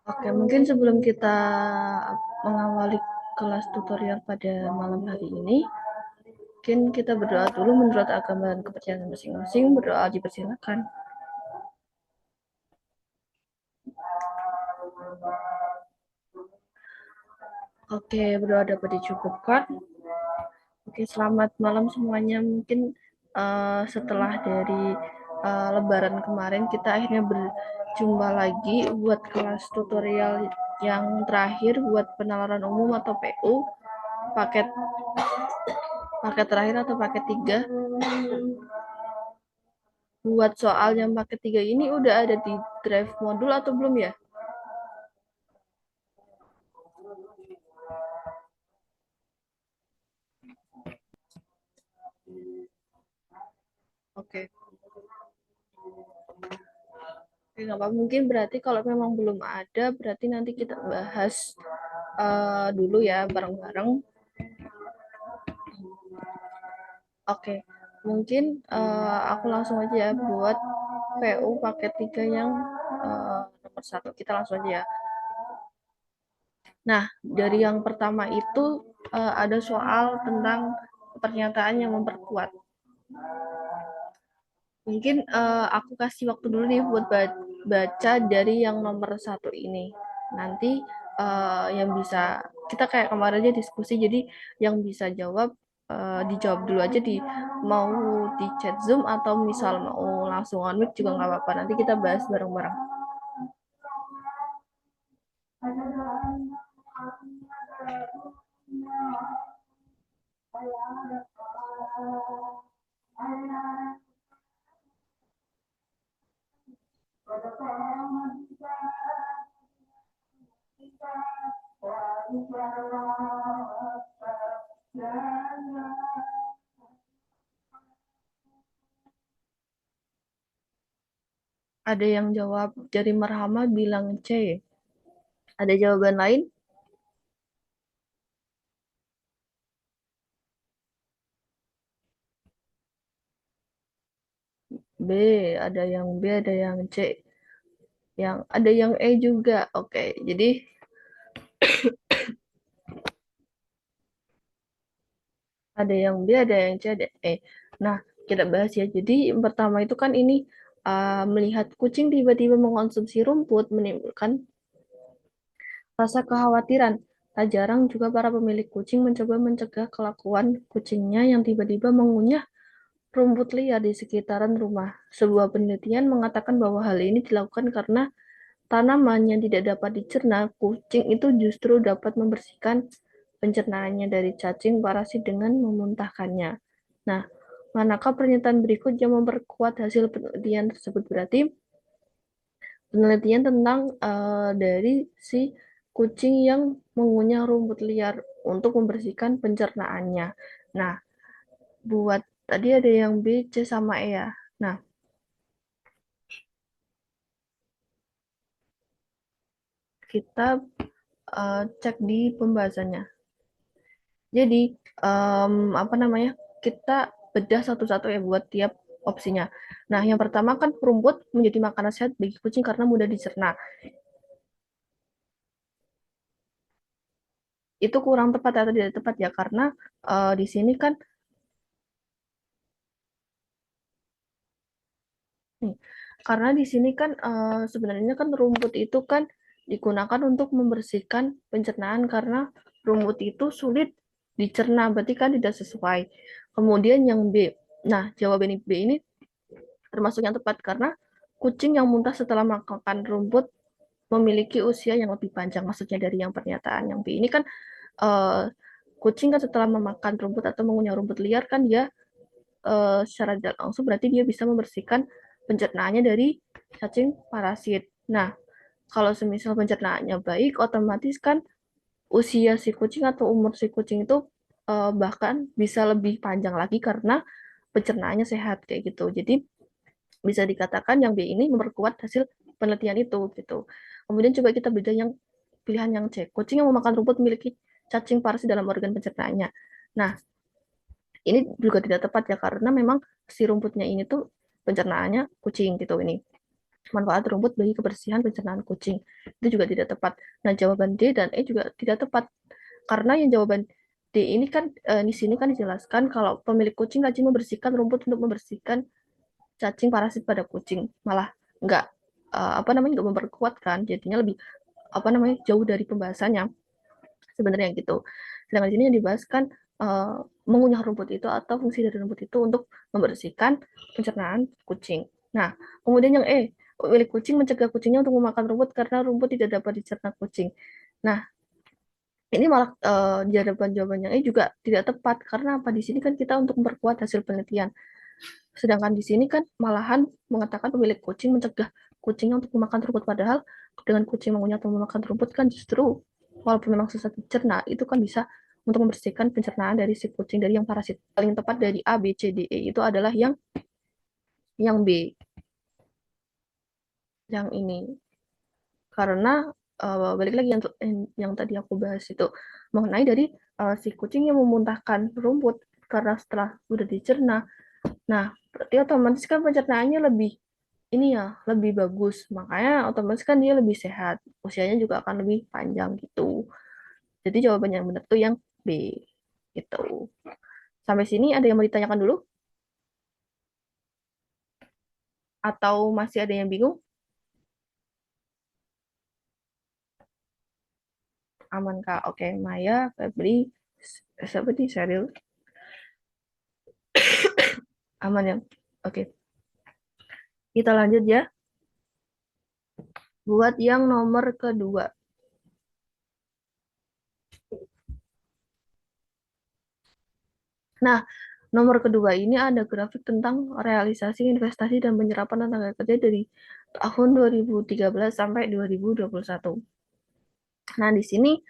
Oke, mungkin sebelum kita mengawali kelas tutorial pada malam hari ini, mungkin kita berdoa dulu menurut agama dan kepercayaan masing-masing. Berdoa dipersilakan. Oke, berdoa dapat dicukupkan. Oke, selamat malam semuanya. Mungkin setelah dari Lebaran kemarin, kita akhirnya berjumpa lagi buat kelas tutorial yang terakhir buat penalaran umum atau PU, paket paket terakhir atau paket 3. Buat soal yang paket 3 ini udah ada di drive modul atau belum ya? Oke. Oke, nggak apa-apa. Mungkin berarti kalau memang belum ada, berarti nanti kita bahas dulu ya bareng-bareng. Oke, mungkin aku langsung aja ya buat PU paket 3 yang nomor 1. Kita langsung aja ya. Nah, dari yang pertama itu ada soal tentang pernyataan yang memperkuat. Mungkin aku kasih waktu dulu nih buat baca dari yang nomor 1 ini. Nanti yang bisa kita kayak kemarin aja diskusi, jadi yang bisa jawab dijawab dulu aja mau di chat Zoom atau misal mau langsung on mic juga nggak apa-apa. Nanti kita bahas bareng-bareng. Ada yang jawab dari Marhama bilang C. Ada jawaban lain? B, ada yang B, ada yang C, ada yang E juga. Oke, jadi ada yang B, ada yang C, ada E. Nah, kita bahas ya. Jadi yang pertama itu kan ini melihat kucing tiba-tiba mengonsumsi rumput menimbulkan rasa kekhawatiran. Tak jarang juga para pemilik kucing mencoba mencegah kelakuan kucingnya yang tiba-tiba mengunyah rumput liar di sekitaran rumah. Sebuah penelitian mengatakan bahwa hal ini dilakukan karena tanaman yang tidak dapat dicerna, kucing itu justru dapat membersihkan pencernaannya dari cacing parasit dengan memuntahkannya. Nah, manakah pernyataan berikut yang memperkuat hasil penelitian tersebut? Berarti penelitian tentang dari si kucing yang mengunyah rumput liar untuk membersihkan pencernaannya. Nah, buat tadi ada yang B, C, sama E ya. Nah, kita cek di pembahasannya. Jadi, apa namanya, kita bedah satu-satu ya buat tiap opsinya. Nah, yang pertama kan rumput menjadi makanan sehat bagi kucing karena mudah dicerna. Itu kurang tepat atau tidak tepat ya, karena di sini kan, nih, karena di sini kan sebenarnya kan rumput itu kan digunakan untuk membersihkan pencernaan karena rumput itu sulit dicerna, berarti kan tidak sesuai. Kemudian yang B, nah jawaban B ini termasuk yang tepat karena kucing yang muntah setelah makan rumput memiliki usia yang lebih panjang. Maksudnya dari yang pernyataan yang B ini kan uh, kucing kan setelah memakan rumput atau mengunyah rumput liar kan dia secara tidak langsung berarti dia bisa membersihkan pencernaannya dari cacing parasit. Nah, kalau semisal pencernaannya baik, otomatis kan usia si kucing atau umur si kucing itu bahkan bisa lebih panjang lagi karena pencernaannya sehat kayak gitu. Jadi bisa dikatakan yang B ini memperkuat hasil penelitian itu gitu. Kemudian coba kita beda yang pilihan yang C. Kucing yang memakan rumput memiliki cacing parasit dalam organ pencernaannya. Nah, ini juga tidak tepat ya karena memang si rumputnya ini tuh pencernaannya kucing gitu ini. manfaat rumput bagi kebersihan pencernaan kucing. Itu juga tidak tepat. Nah, jawaban D dan E juga tidak tepat. Karena yang jawaban D ini kan di sini kan dijelaskan kalau pemilik kucing rajin membersihkan rumput untuk membersihkan cacing parasit pada kucing. Malah enggak apa namanya enggak memperkuat kan, jadinya lebih apa namanya jauh dari pembahasannya sebenarnya gitu. Sedangkan di sini yang dibahas kan mengunyah rumput itu atau fungsi dari rumput itu untuk membersihkan pencernaan kucing. Nah, kemudian yang E, milik kucing mencegah kucingnya untuk memakan rumput karena rumput tidak dapat dicerna kucing. Nah, ini malah jawaban yang E juga tidak tepat karena apa? Di sini kan kita untuk memperkuat hasil penelitian. Sedangkan di sini kan malahan mengatakan pemilik kucing mencegah kucingnya untuk memakan rumput, padahal dengan kucing mengunyah atau memakan rumput kan justru walaupun memang susah dicerna, itu kan bisa untuk membersihkan pencernaan dari si kucing dari yang parasit. Paling tepat dari A, B, C, D, E itu adalah yang B, yang ini. Karena balik lagi yang tadi aku bahas itu mengenai dari si kucing yang memuntahkan rumput karena setelah sudah dicerna. Nah, berarti otomatis kan pencernaannya lebih ini ya, lebih bagus. Makanya otomatis kan dia lebih sehat. Usianya juga akan lebih panjang gitu. Jadi jawaban yang benar tuh yang B. Gitu. Sampai sini ada yang mau ditanyakan dulu? Atau masih ada yang bingung? Aman Kak. Oke, Maya, Febri, siapa nih? Sheryl. Aman ya? Oke, kita lanjut ya. Buat yang nomor kedua. Nah, nomor kedua ini ada grafik tentang realisasi investasi dan penyerapan tenaga kerja dari tahun 2013 sampai 2021. Nah, di sini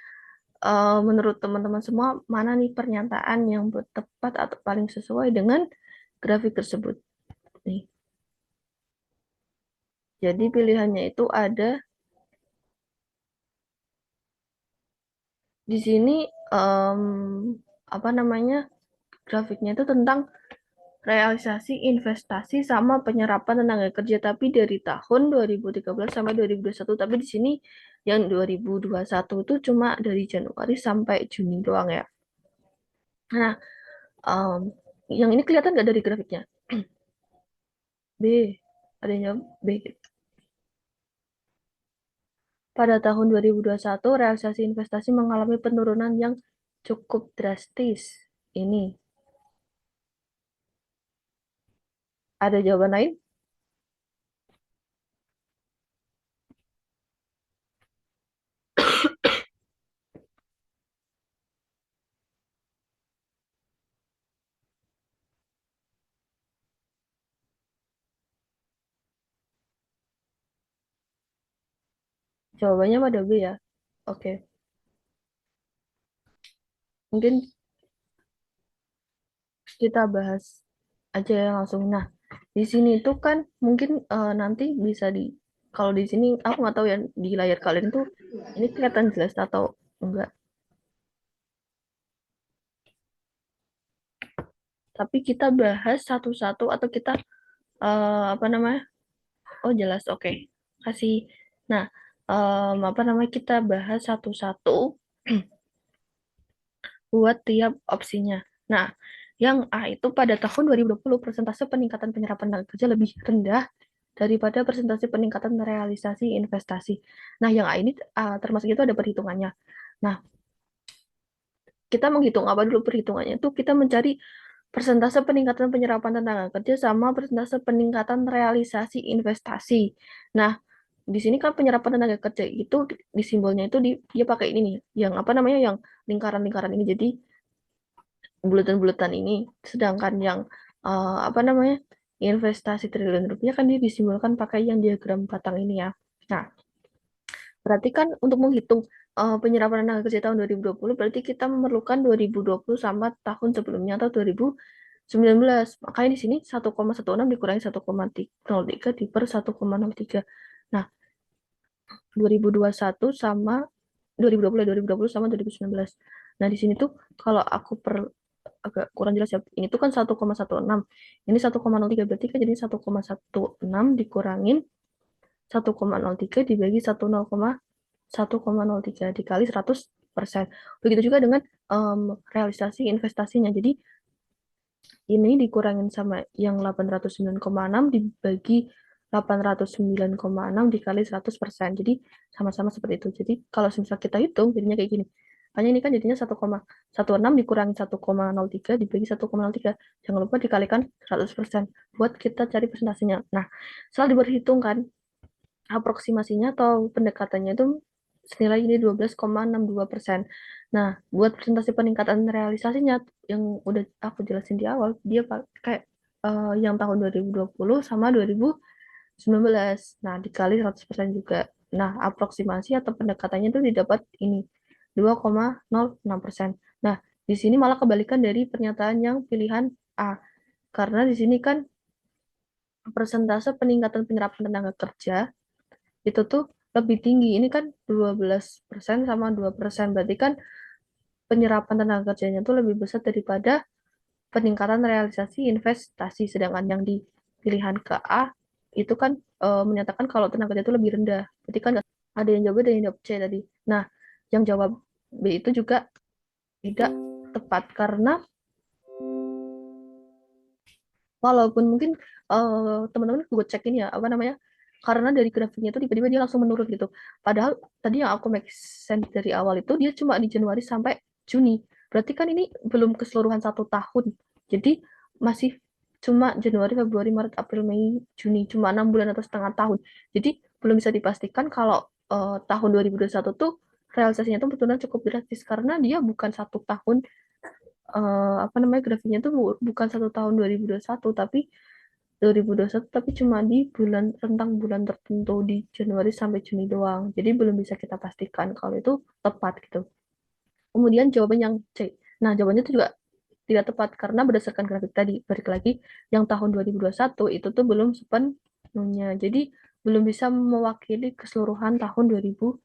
menurut teman-teman semua, mana nih pernyataan yang tepat atau paling sesuai dengan grafik tersebut? Nih. Jadi pilihannya itu ada di sini em, apa namanya grafiknya itu tentang realisasi investasi sama penyerapan tenaga kerja tapi dari tahun 2013 sampai 2021, tapi di sini yang 2021 itu cuma dari Januari sampai Juni doang ya. Nah, em, yang ini kelihatan nggak dari grafiknya? B, ada yang jawab B. Pada tahun 2021, realisasi investasi mengalami penurunan yang cukup drastis. Ini, ada jawaban lain? Jawabannya pada B ya. Oke, mungkin kita bahas aja ya langsung. Nah, di sini tuh kan mungkin nanti bisa kalau di sini aku nggak tahu ya di layar kalian tuh ini kelihatan jelas atau enggak. Tapi kita bahas satu-satu atau kita apa namanya? Oh jelas, oke. Kasih. Nah, apa namanya kita bahas satu-satu buat tiap opsinya. Nah, yang A itu pada tahun 2020 persentase peningkatan penyerapan tenaga kerja lebih rendah daripada persentase peningkatan realisasi investasi. Nah, yang A ini termasuk itu ada perhitungannya. Nah, kita menghitung apa dulu perhitungannya itu kita mencari persentase peningkatan penyerapan tenaga kerja sama persentase peningkatan realisasi investasi. Nah, di sini kan penyerapan tenaga kerja itu di simbolnya itu dia pakai ini nih, yang apa namanya yang lingkaran-lingkaran ini. Jadi bulatan-bulatan ini. Sedangkan yang apa namanya investasi triliun rupiah kan dia disimbolkan pakai yang diagram batang ini ya. Nah, berarti kan untuk menghitung penyerapan tenaga kerja tahun 2020 berarti kita memerlukan 2020 sama tahun sebelumnya atau 2019. Makanya di sini 1,16 dikurangi 1,03 di per 1,03. Nah, 2021 sama 2020 sama 2019. Nah, di sini tuh kalau aku agak kurang jelas ya. Ini tuh kan 1,16. Ini 1,03 berarti kan jadi 1,16 dikurangin 1,03 dibagi 1,03 dikali 100%. Begitu juga dengan realisasi investasinya. Jadi ini dikurangin sama yang 809,6 dibagi 809,6 dikali 100%. Jadi sama-sama seperti itu. Jadi kalau misal kita hitung jadinya kayak gini. Hanya ini kan jadinya 1,16 dikurangi 1,03 dibagi 1,03. Jangan lupa dikalikan 100% buat kita cari presentasinya. Nah, setelah diperhitungkan aproksimasinya atau pendekatannya itu senilai ini 12,62%. Nah, buat presentasi peningkatan realisasinya yang udah aku jelasin di awal, dia pakai yang tahun 2020 sama 2019. Nah, dikali 100% juga. Nah, aproksimasi atau pendekatannya itu didapat ini 2,06%. Nah, di sini malah kebalikan dari pernyataan yang pilihan A. Karena di sini kan persentase peningkatan penyerapan tenaga kerja itu tuh lebih tinggi. Ini kan 12% sama 2%. Berarti kan penyerapan tenaga kerjanya tuh lebih besar daripada peningkatan realisasi investasi. Sedangkan yang di pilihan ke A itu kan menyatakan kalau tenaga kerja itu lebih rendah. Berarti kan ada yang jawab B dan yang jawab C tadi. Nah, yang jawab B itu juga tidak tepat karena walaupun mungkin teman-teman gue cek ini ya apa namanya karena dari grafiknya itu tiba-tiba dia langsung menurun gitu. Padahal tadi yang aku make sense dari awal itu dia cuma di Januari sampai Juni. Berarti kan ini belum keseluruhan 1 tahun. Jadi masih cuma Januari, Februari, Maret, April, Mei, Juni. Cuma 6 bulan atau setengah tahun. Jadi belum bisa dipastikan kalau tahun 2021 tuh realisasinya tuh betul-betul cukup drastis karena dia bukan 1 tahun apa namanya grafiknya tuh bukan 1 tahun 2021 tapi 2021 tapi cuma di rentang bulan tertentu di Januari sampai Juni doang. Jadi belum bisa kita pastikan kalau itu tepat gitu. Kemudian jawaban yang C. Nah, jawabannya itu juga tidak tepat karena berdasarkan grafik tadi, balik lagi yang tahun 2021 itu tuh belum sepenuhnya. Jadi belum bisa mewakili keseluruhan tahun 2021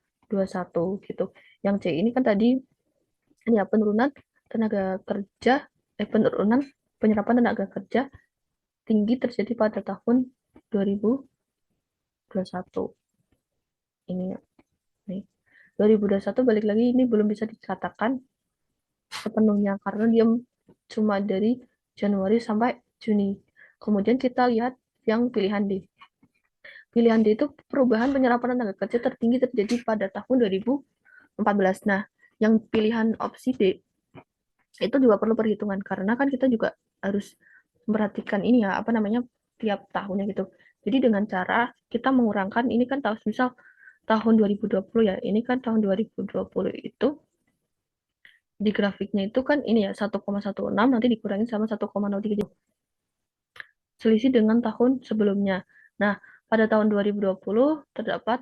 gitu. Yang C ini kan tadi ini ya penurunan tenaga kerja penurunan penyerapan tenaga kerja tinggi terjadi pada tahun 2021 ini nih 2021 balik lagi ini belum bisa dikatakan sepenuhnya karena dia cuma dari Januari sampai Juni. Kemudian kita lihat yang pilihan D. Pilihan D itu perubahan penyerapan tenaga kerja tertinggi terjadi pada tahun 2014. Nah, yang pilihan opsi D itu juga perlu perhitungan karena kan kita juga harus memperhatikan ini ya apa namanya tiap tahunnya gitu. Jadi dengan cara kita mengurangkan ini kan tahun misal tahun 2020 ya. Ini kan tahun 2020 itu di grafiknya itu kan ini ya 1,16 nanti dikurangi sama 1,03 selisih dengan tahun sebelumnya. Nah, pada tahun 2020 terdapat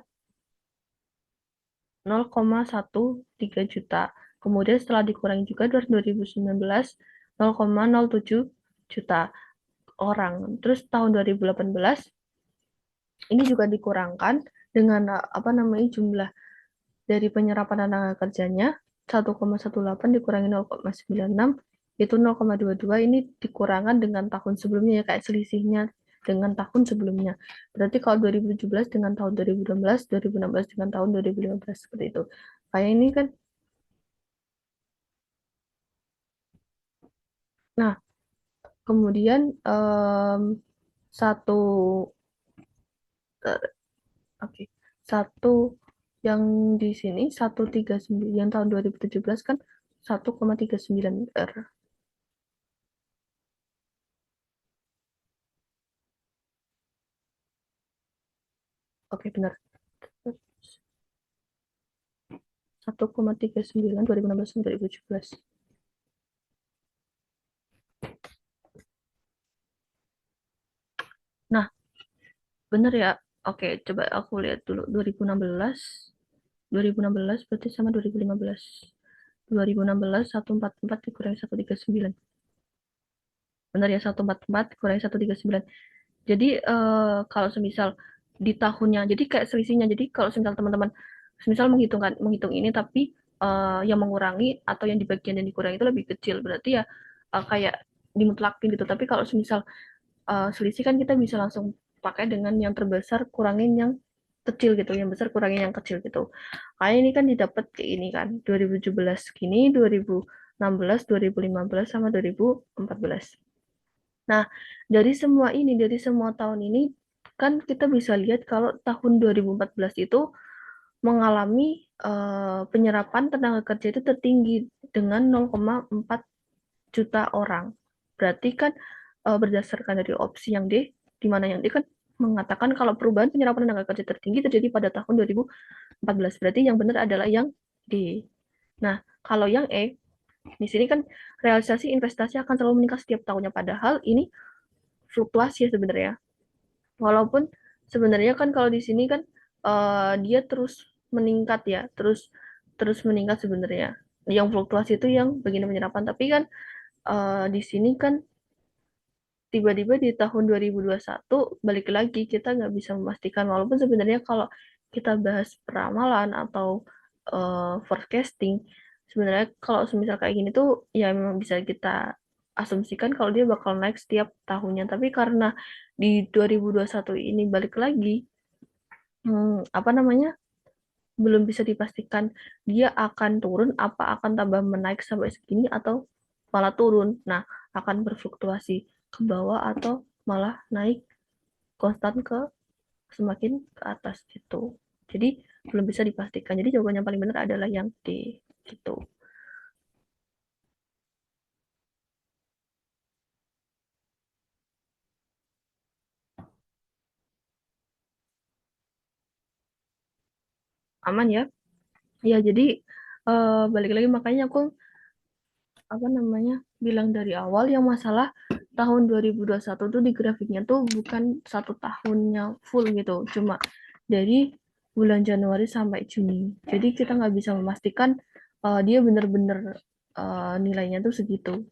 0,13 juta. Kemudian setelah dikurangi juga dari 2019 0,07 juta orang. Terus tahun 2018 ini juga dikurangkan dengan apa namanya jumlah dari penyerapan tenaga kerjanya 1,18 dikurangi 0,96 itu 0,22 ini dikurangkan dengan tahun sebelumnya ya kayak selisihnya dengan tahun sebelumnya. Berarti kalau 2017 dengan tahun 2016, 2016 dengan tahun 2015 seperti itu. Kayak ini kan. Nah, kemudian satu oke. Satu yang di sini 139 yang tahun 2017 kan 1,39 R. Oke, benar. 1,39 2016 dan 2017. Nah, benar ya. Oke, coba aku lihat dulu 2016. 2016 berarti sama 2015. 2016 144 dikurangi 139. Benar ya 144 dikurangi 139. Jadi kalau semisal di tahunnya, jadi kayak selisihnya. Jadi kalau semisal teman-teman semisal menghitung ini tapi yang mengurangi atau yang di bagian yang dikurangi itu lebih kecil, berarti ya kayak dimutlakin gitu. Tapi kalau semisal selisih kan kita bisa langsung pakai dengan yang terbesar kurangin yang kecil gitu, yang besar kurangin yang kecil gitu. Kayak ini kan didapat kayak ini kan, 2017 gini, 2016, 2015 sama 2014. Nah, dari semua ini, dari semua tahun ini kan kita bisa lihat kalau tahun 2014 itu mengalami penyerapan tenaga kerja itu tertinggi dengan 0,4 juta orang. Berarti kan berdasarkan dari opsi yang D, di mana yang D kan mengatakan kalau perubahan penyerapan tenaga kerja tertinggi terjadi pada tahun 2014. Berarti yang benar adalah yang D. Nah, kalau yang E, di sini kan realisasi investasi akan selalu meningkat setiap tahunnya. Padahal ini fluktuasi ya sebenarnya. Walaupun sebenarnya kan kalau di sini kan dia terus meningkat ya, terus terus meningkat sebenarnya. Yang fluktuasi itu yang begini penyerapan, tapi kan di sini kan tiba-tiba di tahun 2021 balik lagi kita nggak bisa memastikan, walaupun sebenarnya kalau kita bahas peramalan atau forecasting, sebenarnya kalau semisal kayak gini tuh ya memang bisa kita asumsikan kalau dia bakal naik setiap tahunnya, tapi karena di 2021 ini balik lagi apa namanya belum bisa dipastikan dia akan turun apa akan tambah menaik sampai segini atau malah turun. Nah, akan berfluktuasi ke bawah atau malah naik konstan ke semakin ke atas gitu. Jadi belum bisa dipastikan. Jadi jawaban yang paling benar adalah yang D gitu. Aman ya? Ya, jadi balik lagi makanya aku apa namanya bilang dari awal yang masalah tahun 2021 tuh di grafiknya tuh bukan satu tahunnya full gitu, cuma dari bulan Januari sampai Juni. Jadi kita nggak bisa memastikan dia benar-benar nilainya tuh segitu.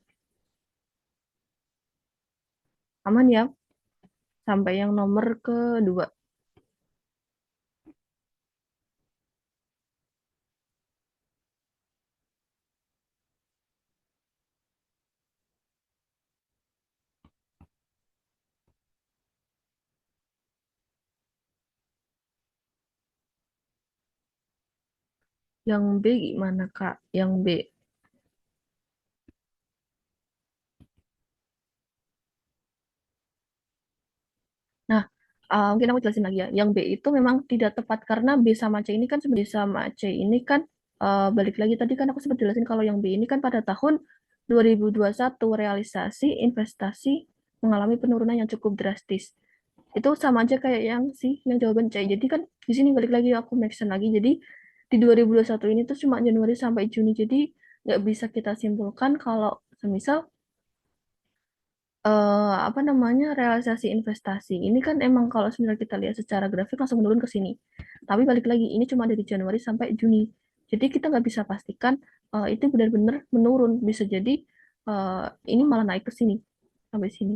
Aman ya? Sampai yang nomor kedua, yang B gimana Kak? Yang B. Nah, mungkin aku jelasin lagi ya. Yang B itu memang tidak tepat karena B sama C ini kan sebenarnya sama C ini kan balik lagi tadi kan aku sempat jelasin kalau yang B ini kan pada tahun 2021 realisasi investasi mengalami penurunan yang cukup drastis. Itu sama aja kayak yang sih yang jawaban C. Jadi kan di sini balik lagi aku mention lagi. Jadi di 2021 ini tuh cuma Januari sampai Juni. Jadi nggak bisa kita simpulkan kalau semisal apa namanya realisasi investasi ini kan emang kalau sebenarnya kita lihat secara grafik langsung menurun ke sini. Tapi balik lagi ini cuma dari Januari sampai Juni. Jadi kita nggak bisa pastikan itu benar-benar menurun. Bisa jadi eh, ini malah naik ke sini sampai sini.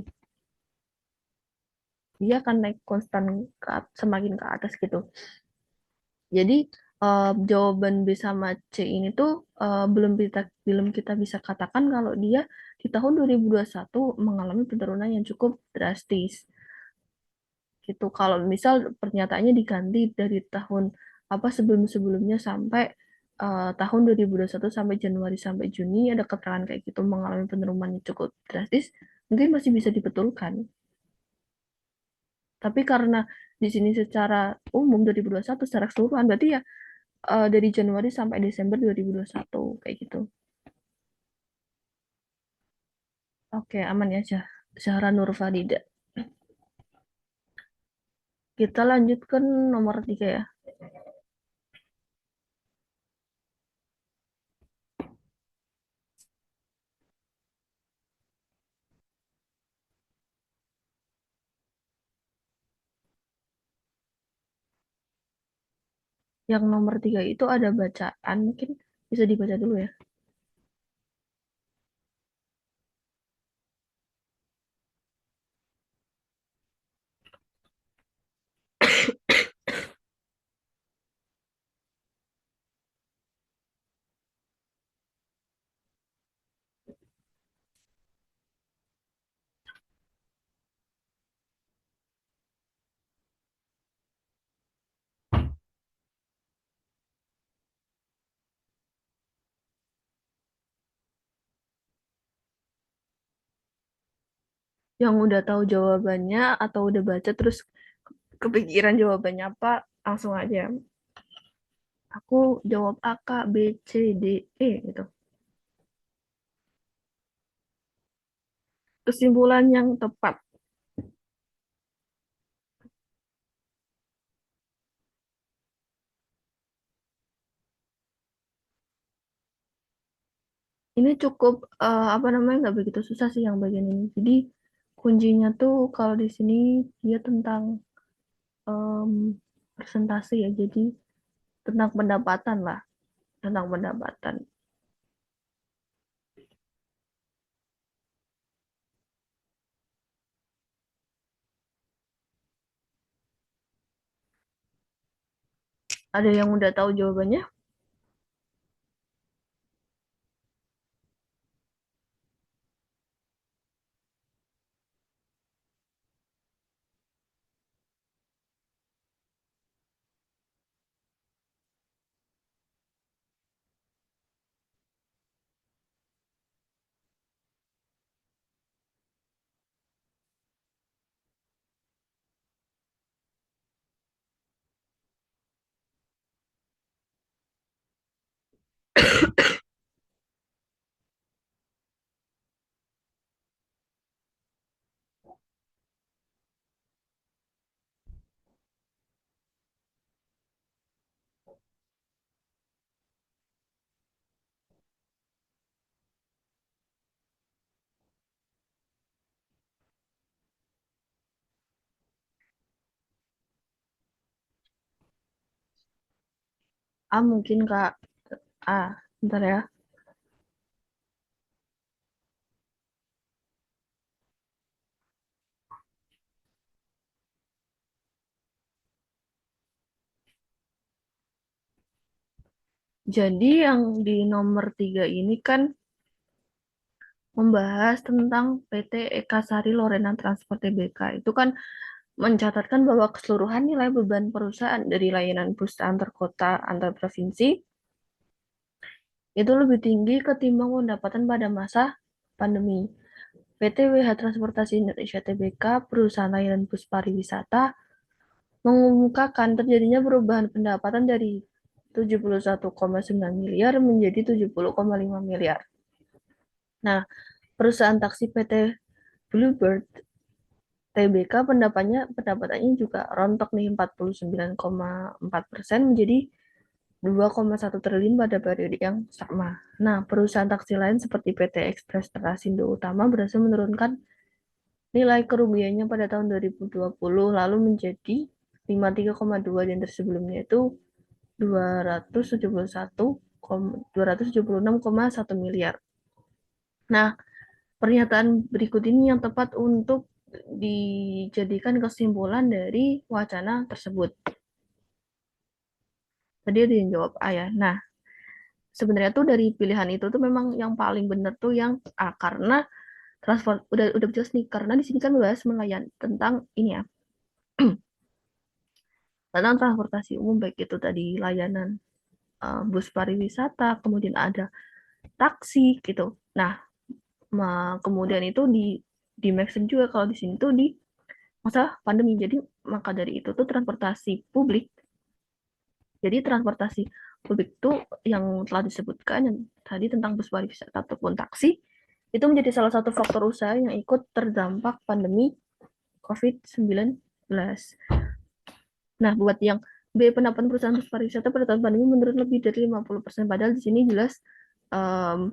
Dia akan naik konstan semakin ke atas gitu. Jadi jawaban B sama C ini tuh belum kita bisa katakan kalau dia di tahun 2021 mengalami penurunan yang cukup drastis. Gitu. Kalau misal pernyataannya diganti dari tahun apa sebelum-sebelumnya sampai tahun 2021 sampai Januari sampai Juni ada keterangan kayak gitu mengalami penurunan yang cukup drastis, mungkin masih bisa dibetulkan. Tapi karena di sini secara umum 2021 secara keseluruhan berarti ya dari Januari sampai Desember 2021 kayak gitu. Oke, aman ya Zahra Nur Fadida. Kita lanjut ke nomor 3 ya. Yang nomor 3 itu ada bacaan, mungkin bisa dibaca dulu ya. Yang udah tahu jawabannya atau udah baca terus kepikiran jawabannya apa, langsung aja. Aku jawab A, K, B, C, D, E gitu. Kesimpulan yang tepat. Ini cukup apa namanya nggak begitu susah sih yang bagian ini. Jadi kuncinya tuh kalau di sini dia tentang em, presentasi ya. Jadi tentang pendapatan lah, tentang pendapatan. Ada yang udah tahu jawabannya? A mungkin Kak. A, bentar ya. Jadi yang di nomor 3 ini kan membahas tentang PT Eka Sari Lorena Transport Tbk. Itu kan mencatatkan bahwa keseluruhan nilai beban perusahaan dari layanan bus antar kota, antar provinsi itu lebih tinggi ketimbang pendapatan pada masa pandemi. PT WH Transportasi Indonesia Tbk, perusahaan layanan bus pariwisata, mengemukakan terjadinya perubahan pendapatan dari 71,9 miliar menjadi 70,5 miliar. Nah, perusahaan taksi PT Bluebird TBK pendapatannya juga rontok nih 49,4% menjadi 2,1 triliun pada periode yang sama. Nah, perusahaan taksi lain seperti PT Express Trasindo Utama berhasil menurunkan nilai kerugiannya pada tahun 2020 lalu menjadi 53,2 dan sebelumnya itu 276,1 miliar. Nah, pernyataan berikut ini yang tepat untuk dijadikan kesimpulan dari wacana tersebut. Tadi ada yang jawab A ya. Nah, sebenarnya tuh dari pilihan itu tuh memang yang paling benar tuh yang A karena transport udah jelas nih karena di sini kan membahas melayan tentang ini ya tentang transportasi umum baik itu tadi layanan bus pariwisata kemudian ada taksi gitu. Nah, kemudian itu di mention juga kalau di sini tuh di masa pandemi. Jadi maka dari itu tuh transportasi publik. Jadi transportasi publik itu yang telah disebutkan yang tadi tentang bus pariwisata ataupun taksi itu menjadi salah satu faktor usaha yang ikut terdampak pandemi COVID-19. Nah, buat yang B pendapatan perusahaan bus pariwisata pada tahun pandemi menurun lebih dari 50%. Padahal di sini jelas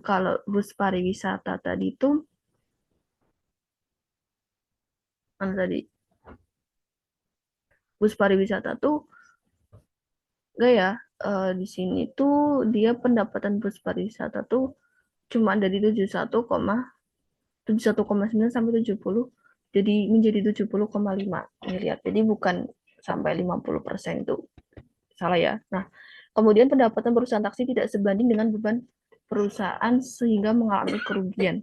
kalau bus pariwisata tadi itu mana tadi bus pariwisata tuh enggak ya di sini tuh dia pendapatan bus pariwisata tuh cuma dari 71,9 sampai 70 jadi menjadi 70,5 miliar. Jadi bukan sampai 50% itu salah ya. Nah, kemudian pendapatan perusahaan taksi tidak sebanding dengan beban perusahaan sehingga mengalami kerugian.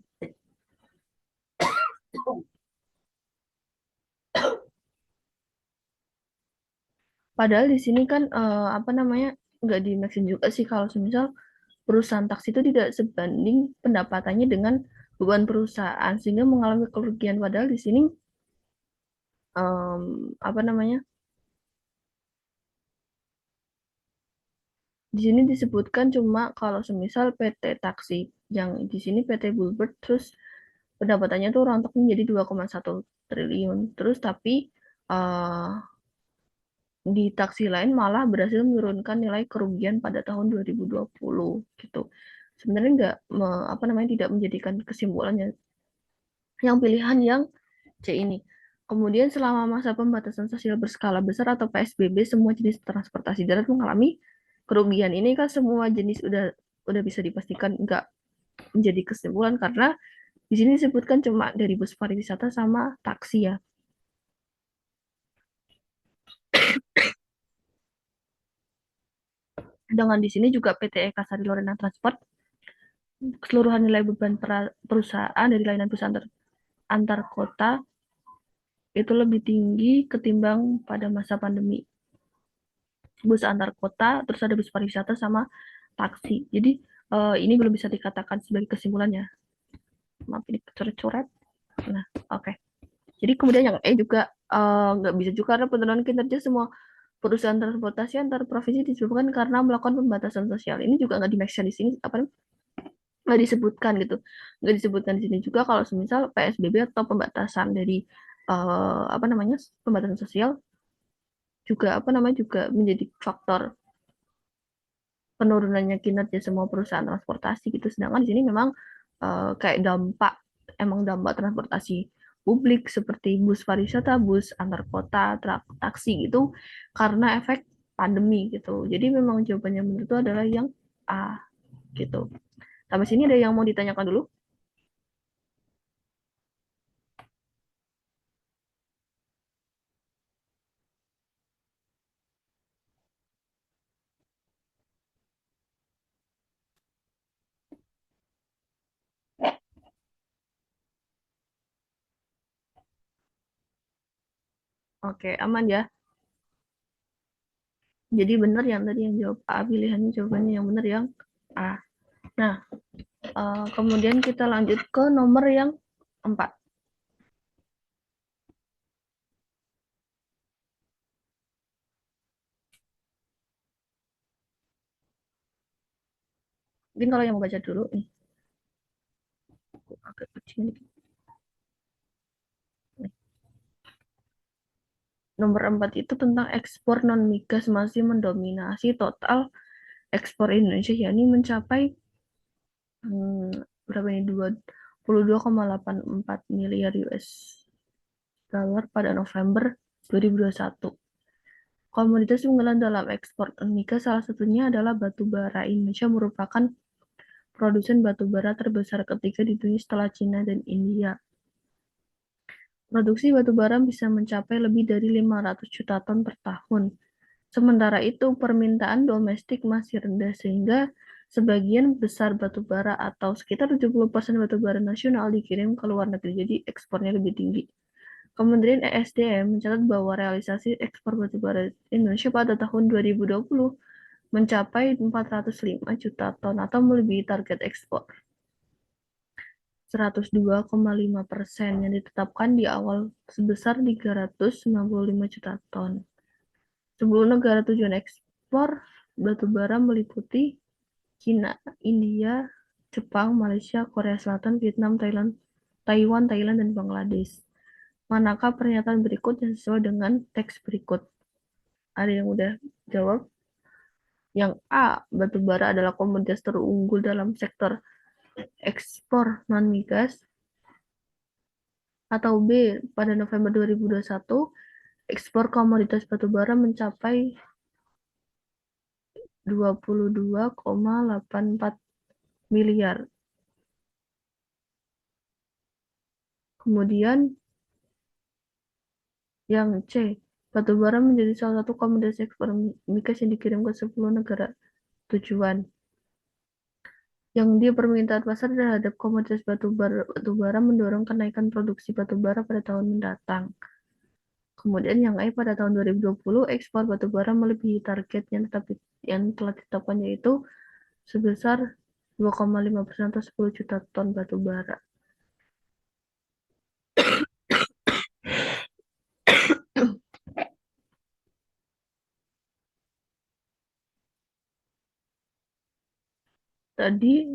Padahal di sini kan apa namanya nggak dimaksud juga sih kalau misal perusahaan taksi itu tidak sebanding pendapatannya dengan beban perusahaan sehingga mengalami kerugian. Padahal di sini apa namanya? Di sini disebutkan cuma kalau semisal PT taksi yang di sini PT Bulbert terus pendapatannya tuh rontok menjadi 2,1 triliun. Terus tapi uh, di taksi lain malah berhasil menurunkan nilai kerugian pada tahun 2020 gitu. Sebenarnya nggak apa namanya tidak menjadikan kesimpulannya yang pilihan yang C ini. Kemudian selama masa pembatasan sosial berskala besar atau PSBB semua jenis transportasi darat mengalami kerugian. Ini kan semua jenis udah bisa dipastikan nggak menjadi kesimpulan karena di sini disebutkan cuma dari bus pariwisata sama taksi ya. Dengan di sini juga PT Eka Sari Lorena Transport keseluruhan nilai beban perusahaan dari layanan bus antar kota itu lebih tinggi ketimbang pada masa pandemi. Bus antar kota, terus ada bus pariwisata sama taksi. Jadi ini belum bisa dikatakan sebagai kesimpulannya. Maaf ini coret-coret. Nah, oke. Okay. Jadi kemudian yang E juga nggak bisa juga karena penurunan kinerja semua perusahaan transportasi antar provinsi disebabkan karena melakukan pembatasan sosial. Ini juga nggak di-mention di sini apa nggak disebutkan gitu, nggak disebutkan di sini juga kalau semisal PSBB atau pembatasan dari apa namanya pembatasan sosial juga apa namanya juga menjadi faktor penurunannya kinerja semua perusahaan transportasi gitu. Sedangkan di sini memang kayak emang dampak transportasi publik seperti bus pariwisata, bus antar kota, taksi gitu karena efek pandemi gitu. Jadi memang jawabannya menurut itu adalah yang A gitu. Sampai sini ada yang mau ditanyakan dulu? Oke, aman ya. Jadi benar yang tadi yang jawab A, pilihannya jawabannya yang benar yang A. Nah, kemudian kita lanjut ke nomor yang 4. Mungkin kalau yang mau baca dulu nih, agak kecil. Nomor 4 itu tentang ekspor non-migas masih mendominasi total ekspor Indonesia, yakni mencapai berapa ini 22,84 miliar US dollar pada November 2021. Komoditas unggulan dalam ekspor non-migas salah satunya adalah batu bara. Indonesia merupakan produsen batu bara terbesar ketiga di dunia setelah Cina dan India. Produksi batu bara bisa mencapai lebih dari 500 juta ton per tahun. Sementara itu, permintaan domestik masih rendah sehingga sebagian besar batu bara atau sekitar 70% batu bara nasional dikirim ke luar negeri. Jadi ekspornya lebih tinggi. Kementerian ESDM mencatat bahwa realisasi ekspor batu bara Indonesia pada tahun 2020 mencapai 405 juta ton atau melebihi target ekspor 102,5% yang ditetapkan di awal sebesar 395 juta ton. 10 negara tujuan ekspor batu bara meliputi China, India, Jepang, Malaysia, Korea Selatan, Vietnam, Taiwan, Thailand, dan Bangladesh. Manakah pernyataan berikut yang sesuai dengan teks berikut? Ada yang udah jawab? Yang A, batu bara adalah komoditas terunggul dalam sektor ekspor non-migas. Atau B, pada November 2021, ekspor komoditas batu bara mencapai 22,84 miliar. Kemudian yang C, batu bara menjadi salah satu komoditas ekspor migas yang dikirim ke 10 negara tujuan. Yang dia permintaan pasar terhadap komoditas batu bara mendorong kenaikan produksi batu bara pada tahun mendatang. Kemudian yang A pada tahun 2020 ekspor batu bara melebihi target yang telah ditetapkan yaitu sebesar 2,5% atau 10 juta ton batu bara. tadi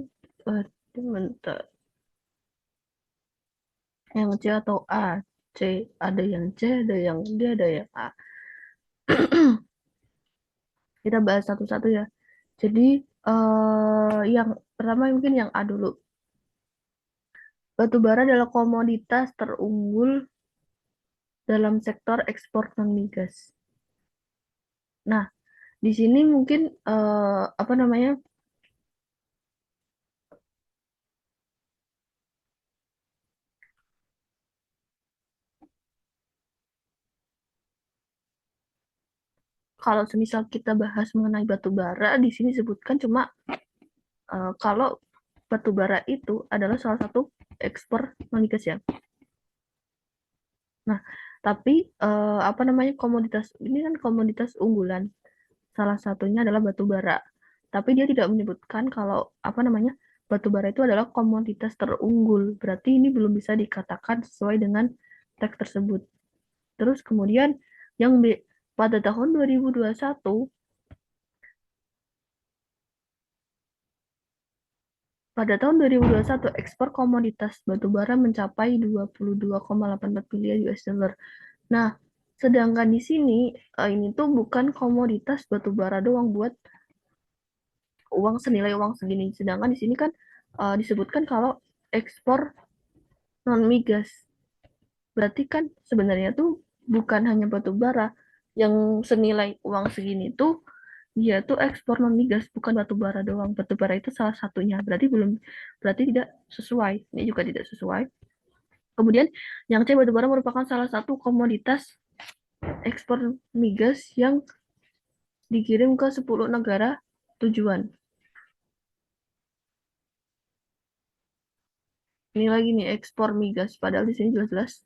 bentar. Yang C atau A? C, ada yang C, ada yang D, ada yang A. Kita bahas satu-satu ya. Jadi yang pertama mungkin yang A dulu. Batu bara adalah komoditas terunggul dalam sektor ekspor non migas. Nah, di sini mungkin apa namanya? Kalau semisal kita bahas mengenai batu bara, di sini sebutkan cuma kalau batu bara itu adalah salah satu ekspor non migas ya. Nah, tapi apa namanya komoditas ini kan komoditas unggulan. Salah satunya adalah batu bara. Tapi dia tidak menyebutkan kalau apa namanya batu bara itu adalah komoditas terunggul. Berarti ini belum bisa dikatakan sesuai dengan teks tersebut. Terus kemudian yang B, pada tahun 2021 pada tahun 2021 ekspor komoditas batu bara mencapai 22,84 miliar US dollar. Nah, sedangkan di sini ini tuh bukan komoditas batu bara doang buat uang senilai uang segini. Sedangkan di sini kan disebutkan kalau ekspor non migas. Berarti kan sebenarnya tuh bukan hanya batu bara yang senilai uang segini tuh dia tuh ekspor non migas bukan batu bara doang. Batu bara itu salah satunya. Berarti tidak sesuai. Ini juga tidak sesuai. Kemudian yang C batu bara merupakan salah satu komoditas ekspor migas yang dikirim ke 10 negara tujuan. Ini lagi nih ekspor migas padahal di sini jelas-jelas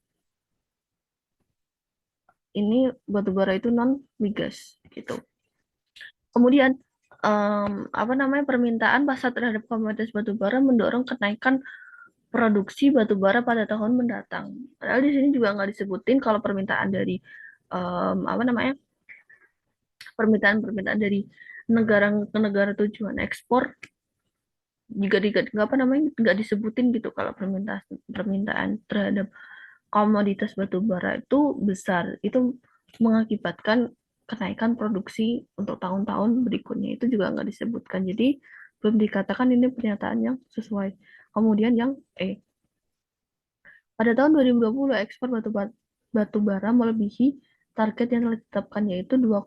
ini batu bara itu non migas gitu. Kemudian apa namanya permintaan pasar terhadap komoditas batu bara mendorong kenaikan produksi batu bara pada tahun mendatang. Padahal di sini juga nggak disebutin kalau permintaan dari apa namanya permintaan dari negara ke negara tujuan ekspor juga nggak apa namanya nggak disebutin gitu kalau permintaan permintaan terhadap komoditas batu bara itu besar. Itu mengakibatkan kenaikan produksi untuk tahun-tahun berikutnya itu juga nggak disebutkan. Jadi belum dikatakan ini pernyataan yang sesuai. Kemudian yang pada tahun 2020 ekspor batu bara melebihi target yang telah ditetapkan yaitu 2,5%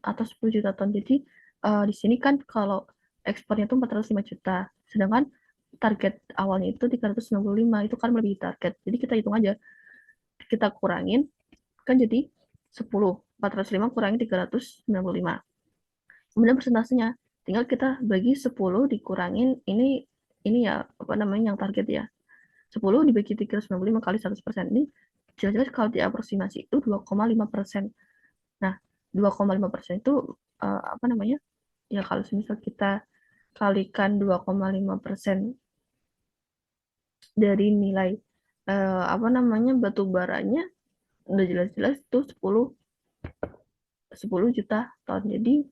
atau 10 juta ton. Jadi di sini kan kalau ekspornya itu 405 juta, sedangkan target awalnya itu 395 itu kan melebihi target. Jadi kita hitung aja, kita kurangin kan jadi 10. 405 kurangi 395. Kemudian persentasenya tinggal kita bagi 10 dikurangin ini ya apa namanya yang target ya. 10 dibagi 395 kali 100%. Ini jelas-jelas kalau diaproksimasi itu 2,5%. Nah, 2,5% itu apa namanya? Ya kalau misal kita kalikan 2,5% dari nilai apa namanya batu baranya udah jelas-jelas itu 10 juta ton. Jadi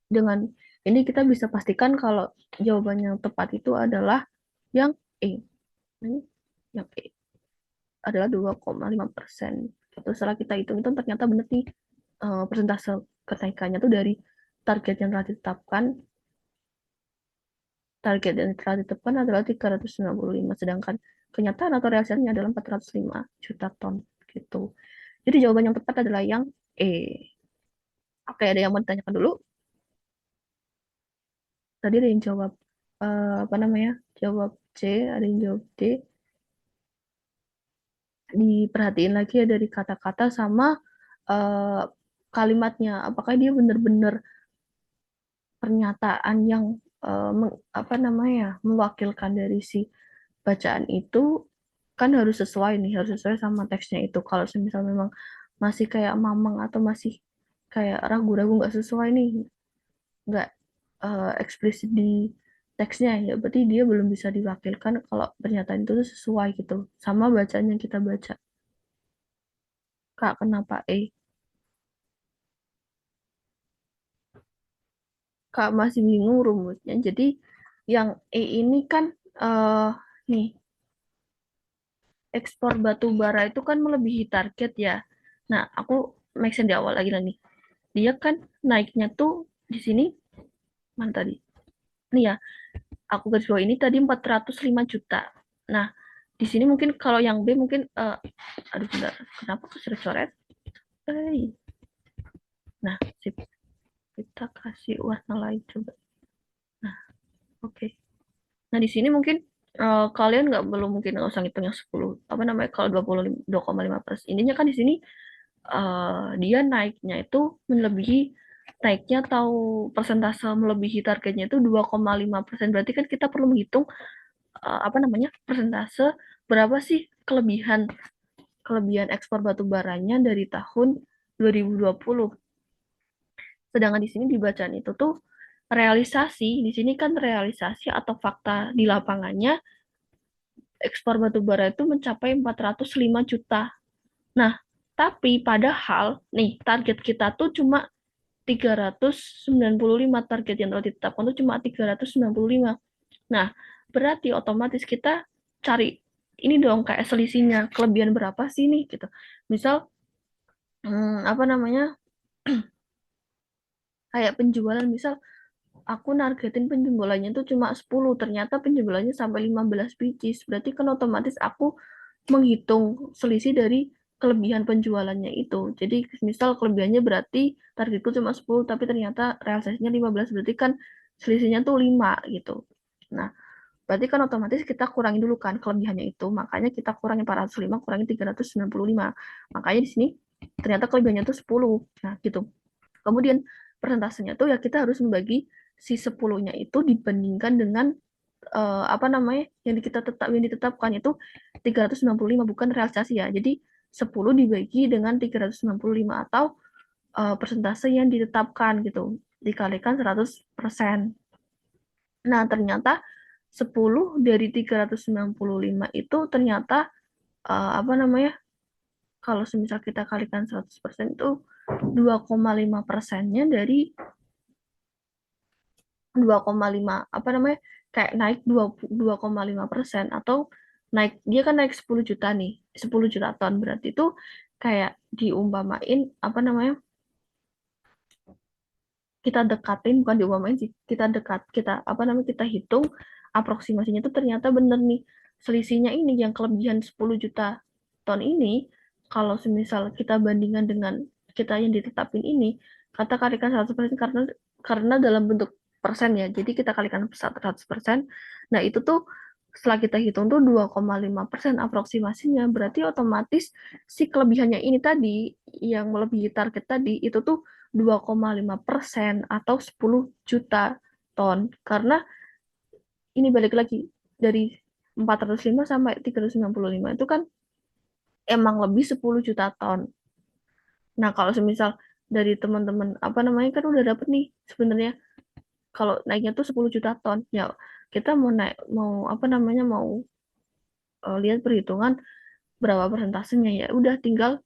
dengan ini kita bisa pastikan kalau jawaban yang tepat itu adalah yang E. Ini yang E adalah 2,5%. Setelah kita hitung itu ternyata benar nih persentase kenaikannya tuh dari target yang telah ditetapkan. Target yang telah ditetapkan adalah 395, sedangkan kenyataan atau realisasinya adalah 405 juta ton gitu. Jadi jawaban yang tepat adalah yang E. Oke, ada yang mau ditanyakan dulu? Tadi ada yang jawab apa namanya? Jawab C, ada yang jawab D. Diperhatiin lagi ya dari kata-kata sama uh, kalimatnya. Apakah dia benar-benar pernyataan yang apa namanya mewakilkan dari si bacaan itu kan harus sesuai nih, harus sesuai sama teksnya itu. Kalau misal memang masih kayak mamang atau masih kayak ragu-ragu nggak sesuai nih, nggak eksplisit di teksnya ya, berarti dia belum bisa diwakilkan kalau pernyataan itu tuh sesuai gitu sama bacaan yang kita baca. Kak, kenapa Kak masih bingung rumusnya. Jadi yang E ini kan nih ekspor batu bara itu kan melebihi target ya. Nah, aku make sense di awal lagi nih. Dia kan naiknya tuh di sini mana tadi? Nih ya, aku garis bawah ini tadi 405 juta. Nah, di sini mungkin kalau yang B mungkin aduh bentar, kenapa coret-coret? Nah, sip. Kita kasih warna lain coba. Nah, oke. Okay. Nah, di sini mungkin kalian belum mungkin nggak usah ngitung yang 10. Apa namanya kalau 22,5%. Intinya kan di sini dia naiknya itu melebihi naiknya atau persentase melebihi targetnya itu 2,5%. Berarti kan kita perlu menghitung apa namanya persentase berapa sih kelebihan kelebihan ekspor batu baranya dari tahun 2020. Sedangkan di sini di bacaan itu tuh realisasi, di sini kan realisasi atau fakta di lapangannya ekspor batu bara itu mencapai 405 juta. Nah, tapi padahal nih target kita tuh cuma 395, target yang telah ditetapkan tuh cuma 395. Nah, berarti otomatis kita cari ini dong kayak selisihnya, kelebihan berapa sih nih gitu. Misal apa namanya? Kayak penjualan misal aku nargetin penjualannya itu cuma 10, ternyata penjualannya sampai 15 biji. Berarti kan otomatis aku menghitung selisih dari kelebihan penjualannya itu. Jadi misal kelebihannya berarti targetku cuma 10 tapi ternyata realisasinya 15, berarti kan selisihnya tuh 5 gitu. Nah, berarti kan otomatis kita kurangi dulu kan kelebihannya itu. Makanya kita kurangi 405 kurangi 395. Makanya di sini ternyata kelebihannya tuh 10. Nah, gitu. Kemudian persentasenya tuh ya kita harus membagi si 10-nya itu dibandingkan dengan apa namanya yang ditetapkan itu 395 bukan realisasi ya. Jadi 10 dibagi dengan 395 atau persentase yang ditetapkan gitu dikalikan 100%. Nah, ternyata 10 dari 395 itu ternyata apa namanya kalau semisal kita kalikan 100% itu 2,5%-nya dari 2,5 apa namanya kayak naik 2,5% atau naik dia kan naik 10 juta nih 10 juta ton berarti itu kayak diumpamain apa namanya kita dekatin bukan diumpamain sih kita apa namanya kita hitung aproksimasinya itu ternyata bener nih selisihnya ini yang kelebihan 10 juta ton ini kalau semisal kita bandingkan dengan kita yang ditetapin ini kata kalikan 100% karena dalam bentuk persen ya jadi kita kalikan 100%. Nah itu tuh setelah kita hitung tuh 2,5% aproksimasinya berarti otomatis si kelebihannya ini tadi yang melebihi target tadi itu tuh 2,5% atau 10 juta ton. Karena ini balik lagi dari 405 sampai 395 itu kan emang lebih 10 juta ton. Nah, kalau semisal dari teman-teman apa namanya kan udah dapet nih sebenarnya kalau naiknya tuh 10 juta ton. Ya, kita mau naik mau apa namanya mau lihat perhitungan berapa persentasenya ya. Udah tinggal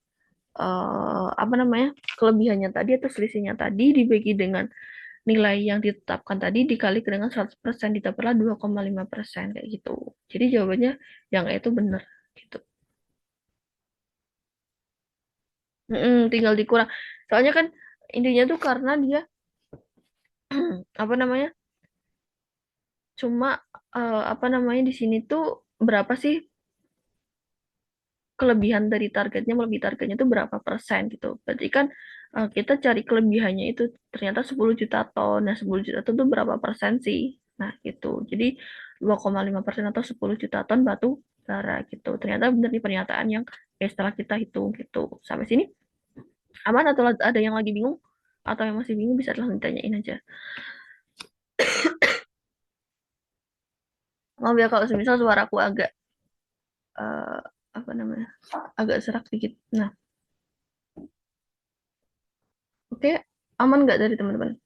apa namanya kelebihannya tadi atau selisihnya tadi dibagi dengan nilai yang ditetapkan tadi dikali dengan 100% ditambahlah 2,5% kayak gitu. Jadi jawabannya yang itu benar gitu. Tinggal dikurang. Soalnya kan intinya tuh karena dia apa namanya? Cuma apa namanya di sini tuh berapa sih kelebihan dari targetnya melebihi targetnya itu berapa persen gitu. Berarti kan kita cari kelebihannya itu ternyata 10 juta ton. Nah, 10 juta ton itu berapa persen sih? Nah, gitu. Jadi 2,5% atau 10 juta ton batu bara gitu. Ternyata benar nih pernyataan yang setelah kita hitung gitu. Sampai sini aman atau ada yang lagi bingung? Atau yang masih bingung bisa langsung ditanyain aja. Maaf ya kalau semisal suaraku agak eh, apa namanya? Agak serak sedikit. Nah, oke, aman nggak dari teman-teman?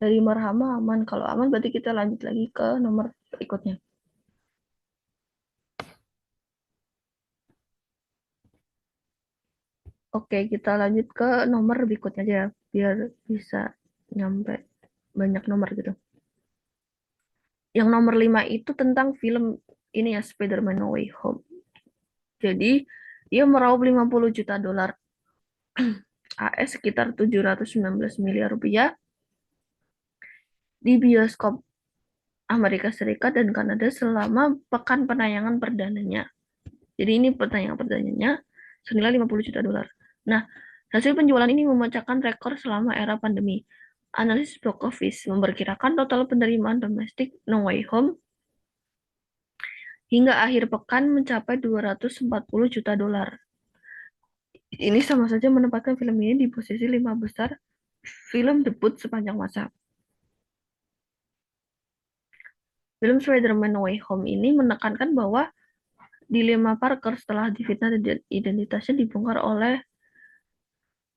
Dari Marhama aman. Kalau aman berarti kita lanjut lagi ke nomor berikutnya. Oke, kita lanjut ke nomor berikutnya aja ya, biar bisa nyampe banyak nomor gitu. Yang nomor 5 itu tentang film ini ya, Spider-Man No Way Home. Jadi, dia meraup 50 juta dolar AS sekitar 719 miliar rupiah di bioskop Amerika Serikat dan Kanada selama pekan penayangan perdananya. Jadi ini pertanyaan perdananya senilai 50 juta dolar. Nah, hasil penjualan ini memecahkan rekor selama era pandemi. Analisis box office memperkirakan total penerimaan domestik No Way Home hingga akhir pekan mencapai 240 juta dolar. Ini sama saja menempatkan film ini di posisi 5 besar film debut sepanjang masa. Film Spider-Man No Way Home ini menekankan bahwa dilema Parker setelah difitnah dan identitasnya dibongkar oleh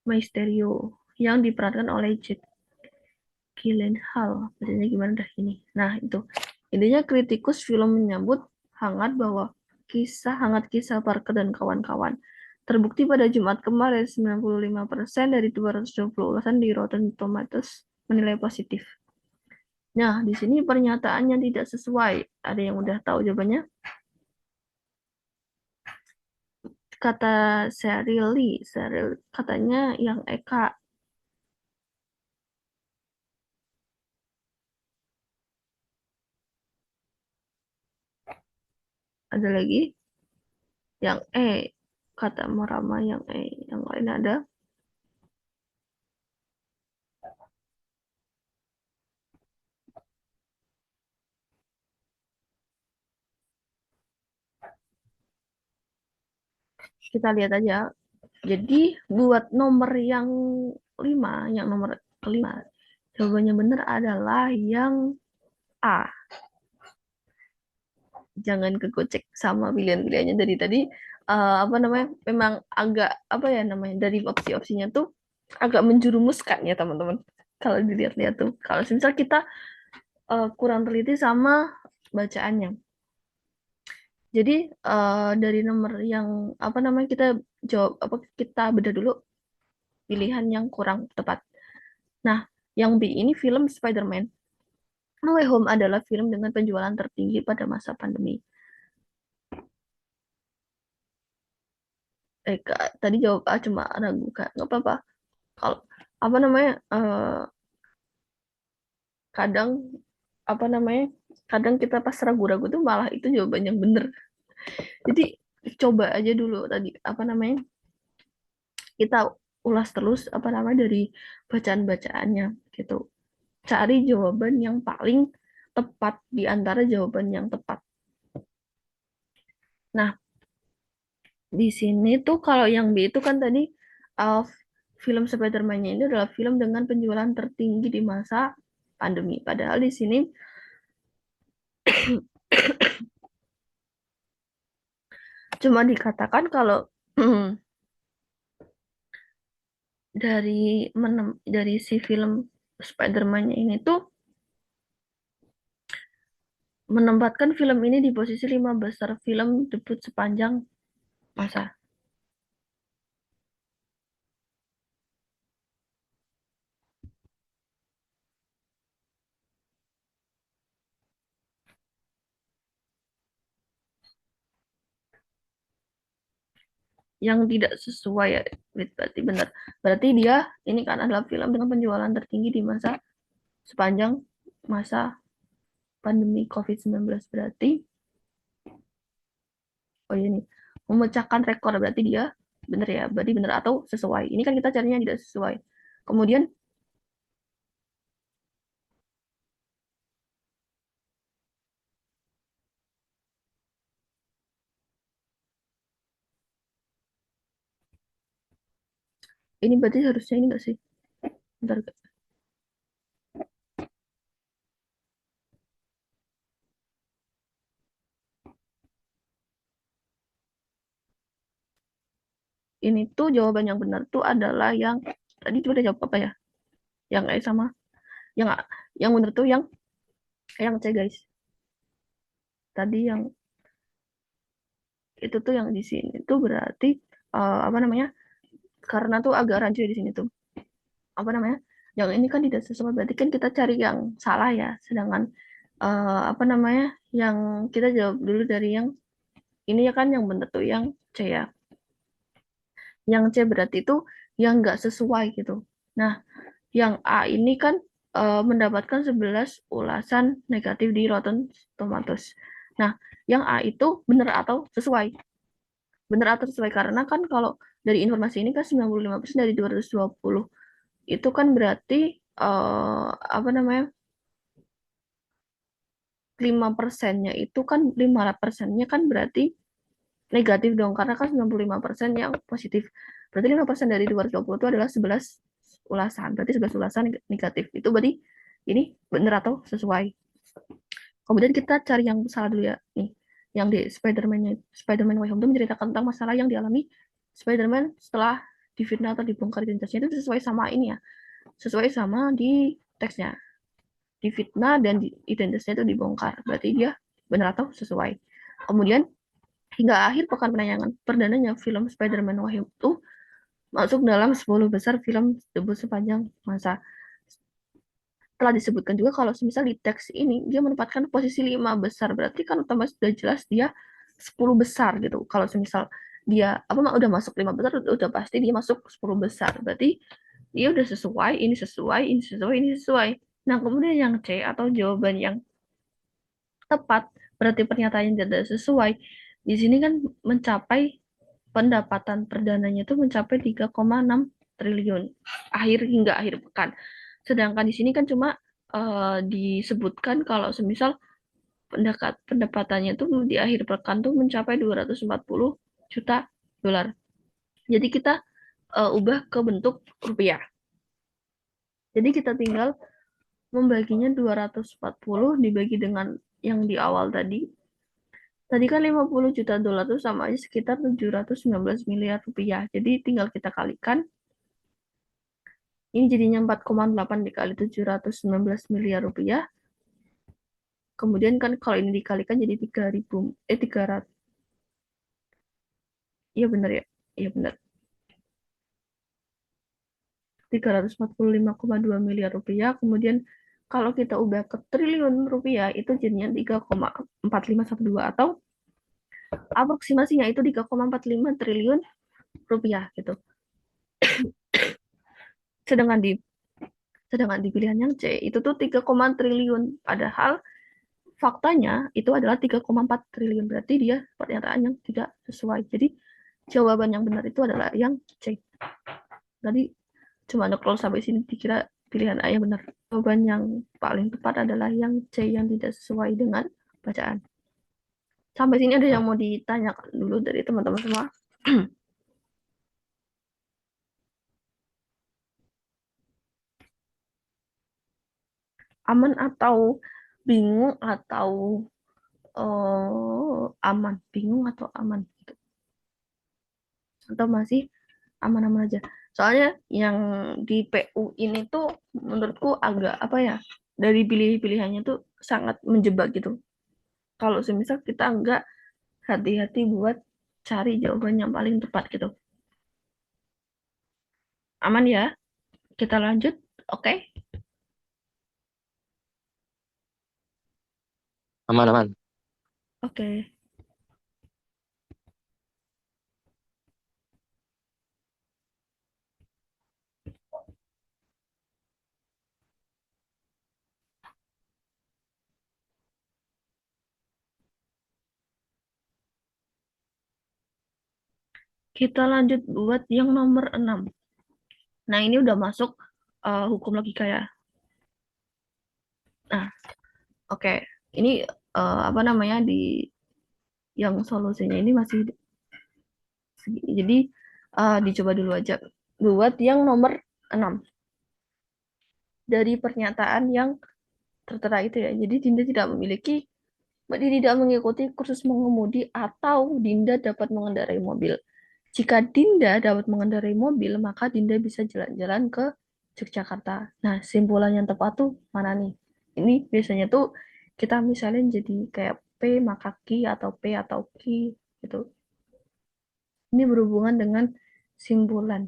Mysterio yang diperankan oleh Jake Gyllenhaal. Bacanya gimana dah ini? Nah, itu. Intinya kritikus film menyambut hangat bahwa kisah Parker dan kawan-kawan. Terbukti pada Jumat kemarin 95% dari 220 ulasan di Rotten Tomatoes menilai positif. Nah, di sini pernyataannya tidak sesuai. Ada yang udah tahu jawabannya? Kata Sheryl katanya yang Eka. Ada lagi yang kata Morama yang yang lain ada. Kita lihat aja. Jadi buat nomor yang 5, yang nomor kelima, jawabannya benar adalah yang A. Jangan kegocek sama pilihan-pilihannya dari tadi. Apa namanya? Memang agak apa ya namanya? Dari opsi-opsinya tuh agak menjurumuskan ya teman-teman. Kalau dilihat-lihat tuh, kalau misal kita kurang teliti sama bacaannya. Jadi dari nomor yang apa namanya kita jawab apa kita beda dulu pilihan yang kurang tepat. Nah, yang B ini film Spider-Man. No Way Home adalah film dengan penjualan tertinggi pada masa pandemi. Kak, tadi jawab A cuma ragu kak, nggak apa-apa. Kalau apa namanya kadang apa namanya kadang kita pas ragu-ragu tuh malah itu jawaban yang bener. Jadi coba aja dulu tadi apa namanya kita ulas terus apa namanya dari bacaan-bacaannya gitu. Cari jawaban yang paling tepat di antara jawaban yang tepat. Nah, di sini tuh kalau yang B itu kan tadi uh, film Spider-Man-nya ini adalah film dengan penjualan tertinggi di masa pandemi. Padahal di sini cuma dikatakan kalau dari si film Spider-Man-nya ini tuh menempatkan film ini di posisi 5 besar film debut sepanjang masa. Yang tidak sesuai ya, berarti benar. Berarti dia ini kan adalah film dengan penjualan tertinggi di masa sepanjang masa pandemi COVID-19 berarti oh ini memecahkan rekor berarti dia benar ya, berarti benar atau sesuai. Ini kan kita carinya tidak sesuai. Kemudian ini berarti harusnya ini enggak sih? Bentar, ini tuh jawaban yang benar tuh adalah yang tadi tuh udah jawab apa ya? Yang sama yang yang benar tuh yang C guys. Tadi yang itu tuh yang di sini tuh berarti apa namanya? karena tuh agak rancu di sini tuh. Apa namanya? Yang ini kan tidak sesuai, berarti kan kita cari yang salah ya. Sedangkan apa namanya? Yang kita jawab dulu dari yang ini ya kan yang benar tuh yang C ya. Yang C berarti itu yang nggak sesuai gitu. Nah, yang A ini kan mendapatkan 11 ulasan negatif di Rotten Tomatoes. Nah, yang A itu benar atau sesuai? Benar atau sesuai karena kan kalau dari informasi ini kan 95% dari 220 itu kan berarti apa namanya? 5%-nya itu kan 5%-nya kan berarti negatif dong karena kan 95% yang positif. Berarti 5% dari 220 itu adalah 11 ulasan. Berarti 11 ulasan negatif. Itu berarti ini benar atau sesuai. Kemudian kita cari yang salah dulu ya. Nih, yang di Spider-Man Way Home itu menceritakan tentang masalah yang dialami Spider-Man setelah difitnah atau dibongkar identitasnya itu sesuai sama ini ya. Sesuai sama di teksnya. Difitnah dan identitasnya itu dibongkar. Berarti dia benar atau sesuai. Kemudian hingga akhir pekan penayangan perdananya film Spider-Man No Way Home itu masuk dalam 10 besar film debut sepanjang masa. Telah disebutkan juga kalau semisal di teks ini dia menempatkan posisi 5 besar, berarti kan otomatis sudah jelas dia 10 besar gitu. Kalau semisal dia apa udah masuk 5 besar udah pasti dia masuk 10 besar. Berarti dia udah sesuai, ini sesuai, ini sesuai, ini sesuai. Nah, kemudian yang C atau jawaban yang tepat berarti pernyataan yang tidak sesuai. Di sini kan mencapai pendapatan perdananya itu mencapai 3,6 triliun hingga akhir pekan. Sedangkan di sini kan cuma disebutkan kalau semisal pendapatannya itu di akhir pekan tuh mencapai 240 juta dolar. Jadi kita ubah ke bentuk rupiah. Jadi kita tinggal membaginya 240 dibagi dengan yang di awal tadi. Tadi kan 50 juta dolar itu sama aja sekitar 719 miliar rupiah. Jadi tinggal kita kalikan. Ini jadinya 4,8 dikali 719 miliar rupiah. Kemudian kan kalau ini dikalikan jadi 300. Iya benar ya. Iya benar. 345,2 miliar rupiah. Kemudian kalau kita ubah ke triliun rupiah itu jadinya 3,4512 atau aproksimasinya itu 3,45 triliun rupiah gitu. Sedangkan di pilihan yang C itu tuh 3, triliun. Padahal faktanya itu adalah 3,4 triliun. Berarti dia pernyataan yang tidak sesuai. Jadi jawaban yang benar itu adalah yang C. Tadi cuma kalau sampai sini dikira pilihan A yang benar. Jawaban yang paling tepat adalah yang C yang tidak sesuai dengan bacaan. Sampai sini ada yang mau ditanyakan dulu dari teman-teman semua? Aman atau bingung atau aman? Bingung atau aman? Gitu. Atau masih aman-aman aja? Soalnya yang di PU ini tuh menurutku agak apa ya, dari pilih-pilihannya tuh sangat menjebak gitu. Kalau semisal kita nggak hati-hati buat cari jawaban yang paling tepat gitu. Aman ya? Kita lanjut. Oke? Okay? Aman, aman. Oke. Okay. Kita lanjut buat yang nomor 6. Nah, ini udah masuk hukum logika ya. Nah, oke. Okay. Ini apa namanya di yang solusinya ini masih jadi dicoba dulu aja buat yang nomor 6 dari pernyataan yang tertera itu ya. Jadi Dinda tidak memiliki tidak mengikuti kursus mengemudi atau Dinda dapat mengendarai mobil. Jika Dinda dapat mengendarai mobil, maka Dinda bisa jalan-jalan ke Yogyakarta. Nah, simpulan yang tepat tuh mana nih? Ini biasanya tuh kita misalnya jadi kayak P maka Ki atau P atau Ki gitu. Ini berhubungan dengan simpulan.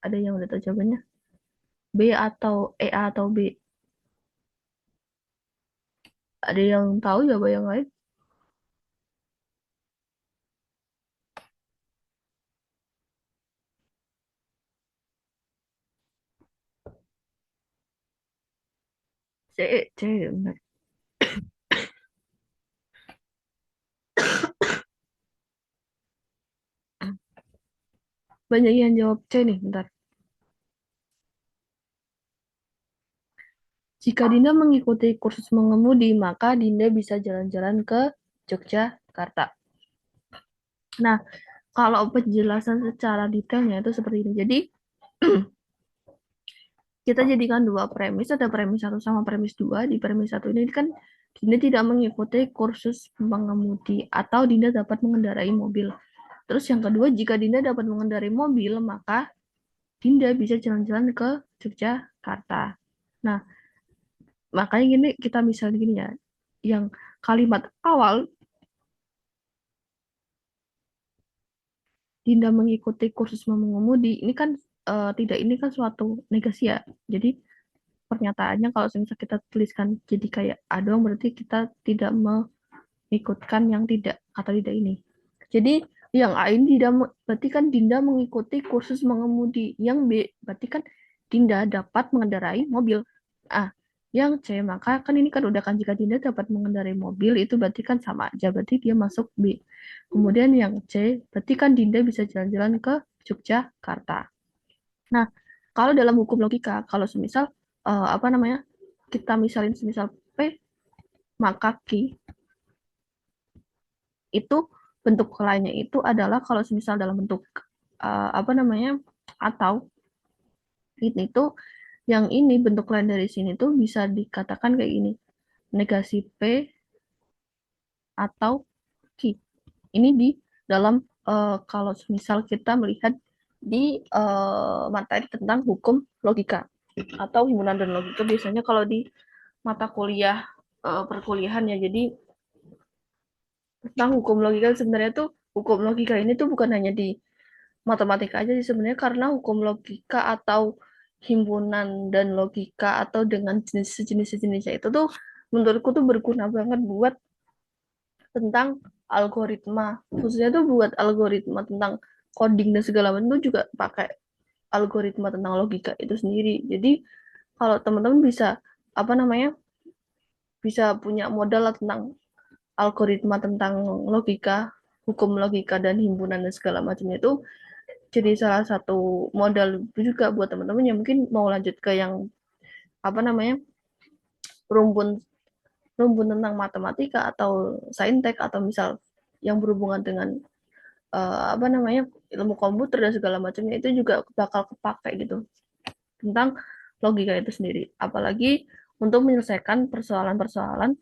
Ada yang udah tahu jawabannya? B atau A atau B? Ada yang tahu jawaban yang lain? C, C, benar. Banyak yang jawab C nih, bentar. Jika Dinda mengikuti kursus mengemudi, maka Dinda bisa jalan-jalan ke Yogyakarta. Nah, kalau penjelasan secara detailnya itu seperti ini. Jadi, kita jadikan dua premis, ada premis satu sama premis dua. Di premis satu ini kan Dinda tidak mengikuti kursus mengemudi atau Dinda dapat mengendarai mobil. Terus yang kedua, jika Dinda dapat mengendarai mobil, maka Dinda bisa jalan-jalan ke Yogyakarta. Nah, makanya gini kita misalnya gini ya, yang kalimat awal Dinda mengikuti kursus mengemudi ini kan tidak ini kan suatu negasi ya. Jadi pernyataannya kalau misalnya kita tuliskan jadi kayak adong berarti kita tidak mengikutkan yang tidak atau tidak ini. Jadi yang A ini tidak berarti kan Dinda mengikuti kursus mengemudi. Yang B berarti kan Dinda dapat mengendarai mobil. Ah, yang C maka kan ini kan udah kan jika Dinda dapat mengendarai mobil itu berarti kan sama aja berarti dia masuk B. Kemudian yang C berarti kan Dinda bisa jalan-jalan ke Yogyakarta. Nah, kalau dalam hukum logika, kalau semisal apa namanya kita misalin semisal P maka Q itu bentuk lainnya itu adalah kalau semisal dalam bentuk apa namanya atau ini tuh yang ini bentuk lain dari sini tuh bisa dikatakan kayak ini negasi P atau Q ini di dalam kalau misal kita melihat di materi tentang hukum logika atau himpunan dan logika biasanya kalau di mata kuliah perkuliahan ya jadi tentang hukum logika sebenarnya tuh hukum logika ini tuh bukan hanya di matematika aja sih sebenarnya karena hukum logika atau himpunan dan logika atau dengan jenis sejenisnya itu tuh menurutku tuh berguna banget buat tentang algoritma khususnya tuh buat algoritma tentang coding dan segala macam itu juga pakai algoritma tentang logika itu sendiri jadi kalau teman-teman bisa apa namanya bisa punya modal tentang algoritma tentang logika hukum logika dan himpunan dan segala macamnya itu jadi salah satu modal juga buat teman-teman yang mungkin mau lanjut ke yang apa namanya rumpun rumpun tentang matematika atau saintek atau misal yang berhubungan dengan apa namanya ilmu komputer dan segala macamnya itu juga bakal kepake gitu tentang logika itu sendiri apalagi untuk menyelesaikan persoalan-persoalan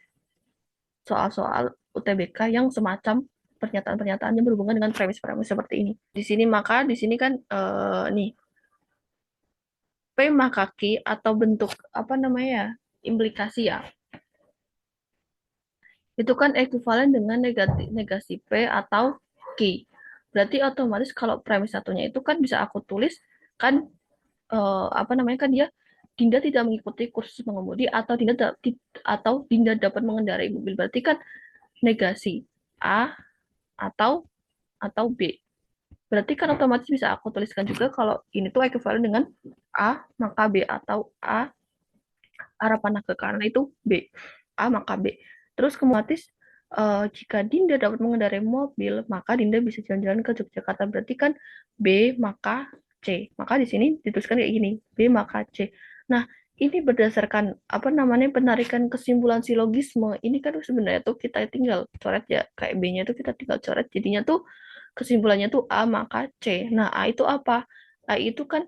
soal-soal UTBK yang semacam pernyataan-pernyataan yang berhubungan dengan premis-premis seperti ini. Di sini maka di sini kan nih P maka Q atau bentuk apa namanya ya implikasi ya itu kan ekuivalen dengan negasi P atau Q. Berarti otomatis kalau premis satunya itu kan bisa aku tulis kan apa namanya kan dia Dinda tidak mengikuti kursus mengemudi atau Dinda dapat mengendarai mobil. Berarti kan negasi A atau B. Berarti kan otomatis bisa aku tuliskan juga kalau ini tuh ekuivalen dengan A maka B atau A arah panah ke kanan itu B. A maka B. Terus kemudian jika Dinda dapat mengendarai mobil, maka Dinda bisa jalan-jalan ke Yogyakarta. Berarti kan B maka C. Maka di sini dituliskan kayak gini, B maka C. Nah, ini berdasarkan apa namanya penarikan kesimpulan silogisme. Ini kan sebenarnya tuh kita tinggal coret ya, kayak B-nya tuh kita tinggal coret. Jadinya tuh kesimpulannya tuh A maka C. Nah, A itu apa? A itu kan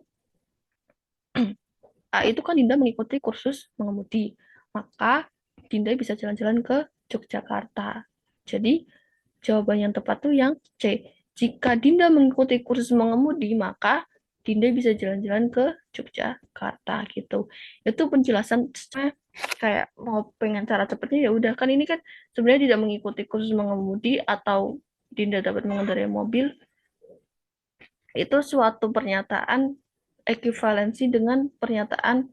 Dinda mengikuti kursus mengemudi. Maka Dinda bisa jalan-jalan ke Yogyakarta. Jadi jawaban yang tepat tuh yang C. Jika Dinda mengikuti kursus mengemudi, maka Dinda bisa jalan-jalan ke Yogyakarta gitu. Itu penjelasan kayak mau pengen cara cepatnya ya udah kan ini kan sebenarnya tidak mengikuti kursus mengemudi atau Dinda dapat mengendarai mobil itu suatu pernyataan ekuivalensi dengan pernyataan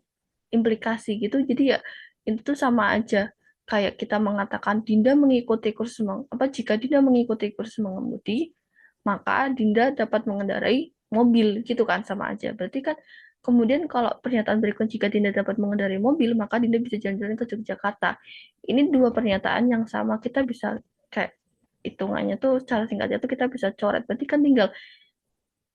implikasi gitu. Jadi ya itu tuh sama aja kayak kita mengatakan Dinda mengikuti kurs jika Dinda mengikuti kurs mengemudi, maka Dinda dapat mengendarai mobil gitu kan, sama aja. Berarti kan kemudian kalau pernyataan berikut jika Dinda dapat mengendarai mobil, maka Dinda bisa jalan-jalan ke Yogyakarta. Ini dua pernyataan yang sama, kita bisa kayak hitungannya tuh secara singkatnya tuh kita bisa coret. Berarti kan tinggal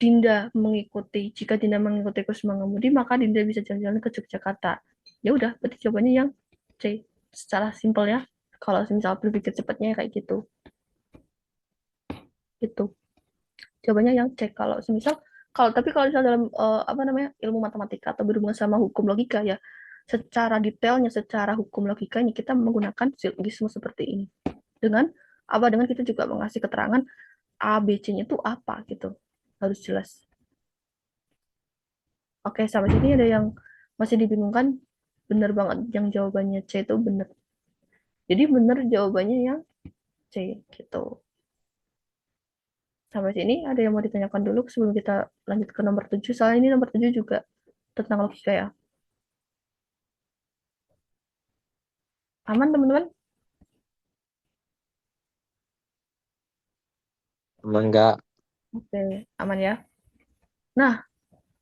jika Dinda mengikuti kurs mengemudi, maka Dinda bisa jalan-jalan ke Yogyakarta. Ya udah, berarti jawabannya yang C. Secara simpel ya. Kalau misal berpikir cepatnya kayak gitu. Gitu. Jawabannya yang C. Kalau misal dalam ilmu matematika atau berhubungan sama hukum logika ya, secara detailnya, secara hukum logikanya kita menggunakan silogisme seperti ini. Dengan kita juga mengasih keterangan A, B, C-nya itu apa gitu. Harus jelas. Oke, sampai sini ada yang masih dibingungkan? Bener banget yang jawabannya C itu bener. Jadi bener jawabannya yang C gitu. Sampai sini ada yang mau ditanyakan dulu sebelum kita lanjut ke nomor 7. Soalnya ini nomor 7 juga tentang logika ya. Aman teman-teman? Enggak. Oke, aman ya. Nah,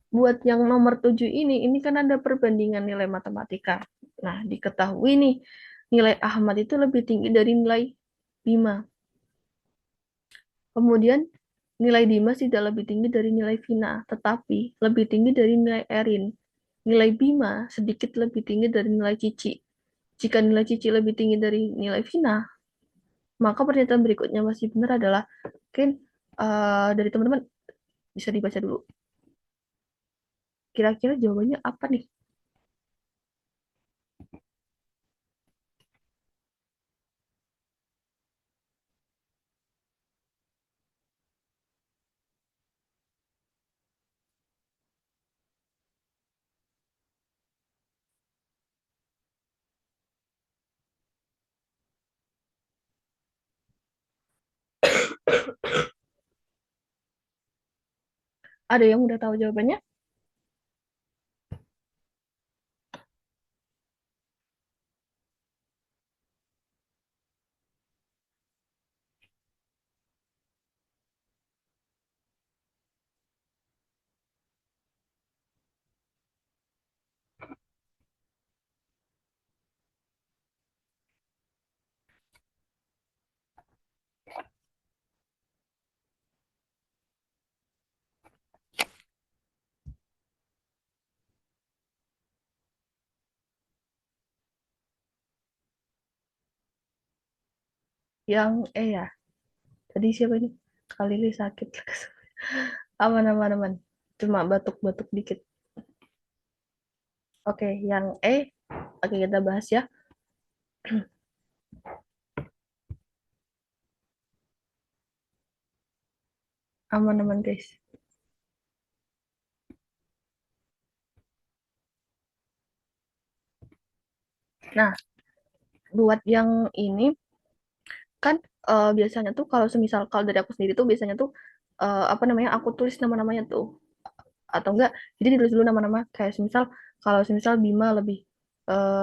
buat yang nomor 7 ini kan ada perbandingan nilai matematika. Nah, diketahui nih, nilai Ahmad itu lebih tinggi dari nilai Bima. Kemudian nilai Dimas tidak lebih tinggi dari nilai Vina, tetapi lebih tinggi dari nilai Erin. Nilai Bima sedikit lebih tinggi dari nilai Cici. Jika nilai Cici lebih tinggi dari nilai Vina, maka pernyataan berikutnya masih benar adalah mungkin dari teman-teman bisa dibaca dulu. Kira-kira jawabannya apa nih? Ada yang udah tahu jawabannya? Yang ya. Tadi siapa ini? Kali ini sakit. Aman, aman, aman. Cuma batuk-batuk dikit. Oke, yang oke kita bahas ya. Aman-aman guys. Nah, buat yang ini kan biasanya tuh kalau dari aku sendiri tuh biasanya tuh aku tulis nama-namanya tuh atau enggak jadi ditulis dulu nama-nama kayak kalau Bima lebih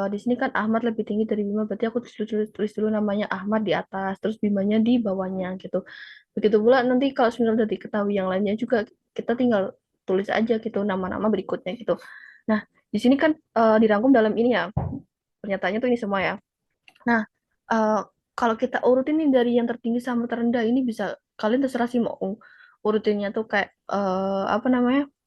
di sini kan Ahmad lebih tinggi dari Bima, berarti aku tulis dulu namanya Ahmad di atas terus Bimanya di bawahnya gitu. Begitu pula nanti kalau udah diketahui yang lainnya juga kita tinggal tulis aja gitu nama-nama berikutnya gitu. Nah, di sini kan dirangkum dalam ini ya, pernyataannya tuh ini semua ya. Nah, eh, kalau kita urutin nih dari yang tertinggi sama terendah, ini bisa kalian terserah sih mau urutinnya tuh kayak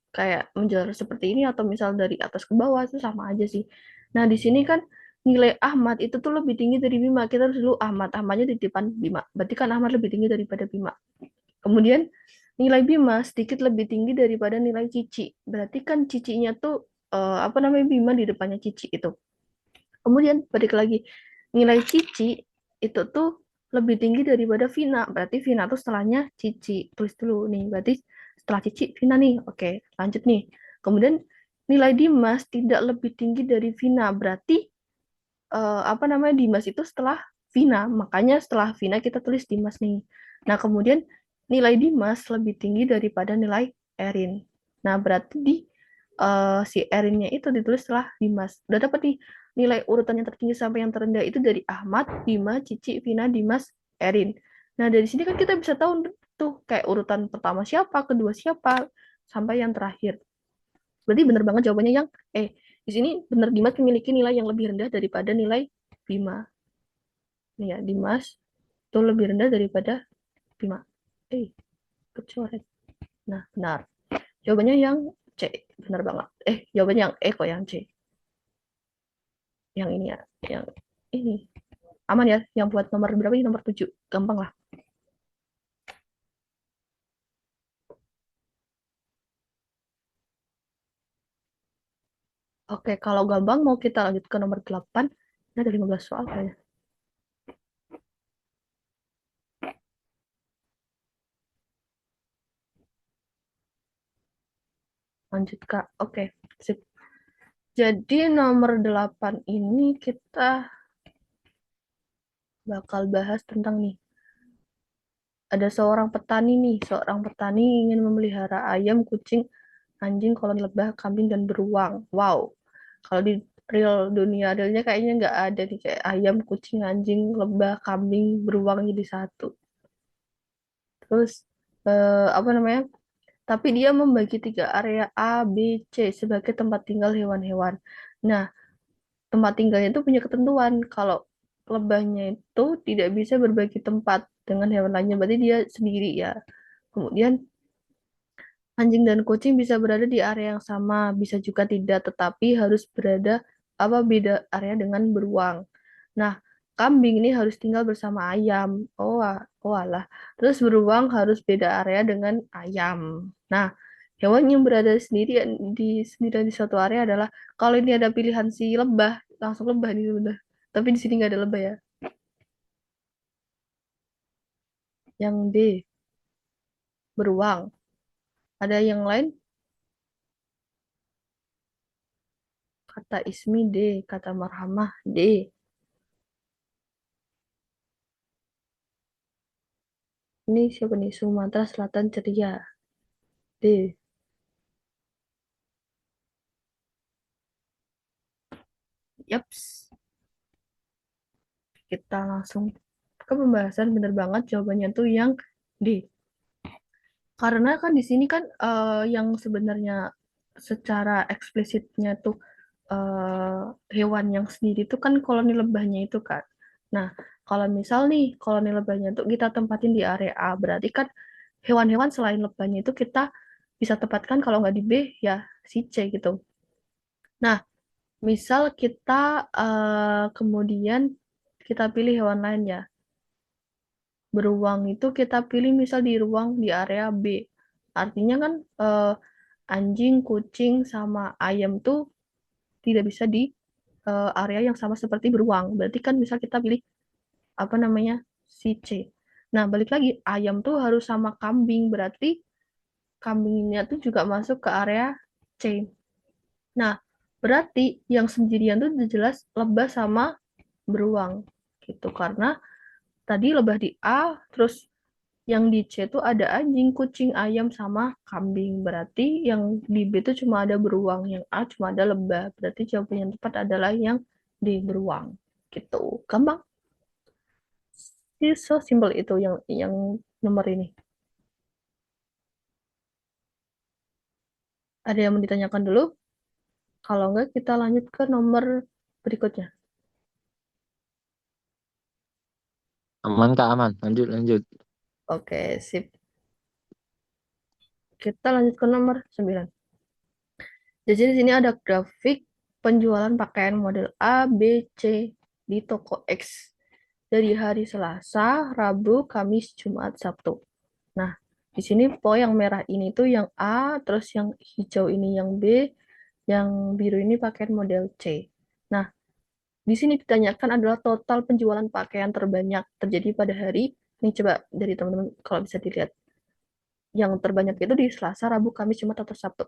kayak menjalar seperti ini atau misal dari atas ke bawah itu sama aja sih. Nah, di sini kan nilai Ahmad itu tuh lebih tinggi dari Bima. Kita harus dulu Ahmadnya di depan Bima. Berarti kan Ahmad lebih tinggi daripada Bima. Kemudian nilai Bima sedikit lebih tinggi daripada nilai Cici. Berarti kan Cicinya tuh Bima di depannya Cici itu. Kemudian balik lagi, nilai Cici itu tuh lebih tinggi daripada Vina. Berarti Vina tuh setelahnya Cici. Tulis dulu nih, berarti setelah Cici Vina nih. Oke, lanjut nih. Kemudian nilai Dimas tidak lebih tinggi dari Vina. Berarti Dimas itu setelah Vina. Makanya setelah Vina kita tulis Dimas nih. Nah, kemudian nilai Dimas lebih tinggi daripada nilai Erin. Nah, berarti di si Erinnya itu ditulis setelah Dimas. Udah dapat nih nilai urutan yang tertinggi sampai yang terendah itu dari Ahmad, Bima, Cici, Vina, Dimas, Erin. Nah, dari sini kan kita bisa tahu tuh kayak urutan pertama siapa, kedua siapa, sampai yang terakhir. Berarti bener banget jawabannya yang di sini bener Dimas memiliki nilai yang lebih rendah daripada nilai Bima. Nih ya, Dimas itu lebih rendah daripada Bima. Kecoret. Nah, benar. Jawabannya yang C. Benar banget. Jawabannya yang E kok yang C. Yang ini ya. Yang ini. Aman ya. Yang buat nomor berapa ini? Nomor 7. Gampang lah. Oke, kalau gampang mau kita lanjut ke nomor 8. Ini ada 15 soal kayaknya. Lanjut Kak. Oke, sip. Jadi nomor 8 ini kita bakal bahas tentang nih. Ada seorang petani ingin memelihara ayam, kucing, anjing, koloni lebah, kambing, dan beruang. Wow, kalau di real dunia realnya kayaknya nggak ada nih kayak ayam, kucing, anjing, lebah, kambing, beruang jadi satu. Terus apa namanya? Tapi dia membagi 3 area A, B, C sebagai tempat tinggal hewan-hewan. Nah, tempat tinggalnya itu punya ketentuan. Kalau lebahnya itu tidak bisa berbagi tempat dengan hewan lainnya, berarti dia sendiri ya. Kemudian anjing dan kucing bisa berada di area yang sama, bisa juga tidak, tetapi harus berada beda area dengan beruang. Nah, kambing ini harus tinggal bersama ayam. Oh alah. Terus beruang harus beda area dengan ayam. Nah, hewan yang berada sendirian di suatu area adalah kalau ini ada pilihan si lebah, langsung lebah nih udah. Tapi di sini nggak ada lebah ya. Yang D, beruang. Ada yang lain? Kata Ismi D, kata Marhamah D. Ini siapa nih? Sumatera Selatan ceria. D. Yaps. Kita langsung ke pembahasan bener banget jawabannya tuh yang D. Karena kan di sini kan yang sebenarnya secara eksplisitnya tuh eh, hewan yang sendiri itu kan koloni lebahnya itu kan. Nah, kalau misal nih koloni lebahnya tuh kita tempatin di area A, berarti kan hewan-hewan selain lebahnya itu kita bisa tempatkan kalau nggak di B ya si C gitu. Nah, misal kita kemudian kita pilih hewan lain ya. Beruang itu kita pilih misal di ruang di area B. Artinya kan anjing, kucing, sama ayam tuh tidak bisa di area yang sama seperti beruang. Berarti kan misal kita pilih apa namanya si C. Nah, balik lagi ayam tuh harus sama kambing. Berarti kambingnya tuh juga masuk ke area C. Nah, berarti yang sendirian tuh jelas lebah sama beruang gitu karena tadi lebah di A, terus yang di C itu ada anjing, kucing, ayam, sama kambing. Berarti yang di B itu cuma ada beruang, yang A cuma ada lebah. Berarti jawaban yang tepat adalah yang D, beruang. Gitu. Gampang. So simple itu yang nomor ini. Ada yang mau ditanyakan dulu? Kalau enggak, kita lanjut ke nomor berikutnya. Aman Kak, aman. Lanjut, lanjut. Oke, sip. Kita lanjut ke nomor 9. Jadi di sini ada grafik penjualan pakaian model A, B, C di toko X dari hari Selasa, Rabu, Kamis, Jumat, Sabtu. Nah, di sini po yang merah ini tuh yang A, terus yang hijau ini yang B, yang biru ini pakaian model C. Nah, di sini ditanyakan adalah total penjualan pakaian terbanyak terjadi pada hari ini coba dari teman-teman kalau bisa dilihat. Yang terbanyak itu di Selasa, Rabu, Kamis, Jumat atau Sabtu.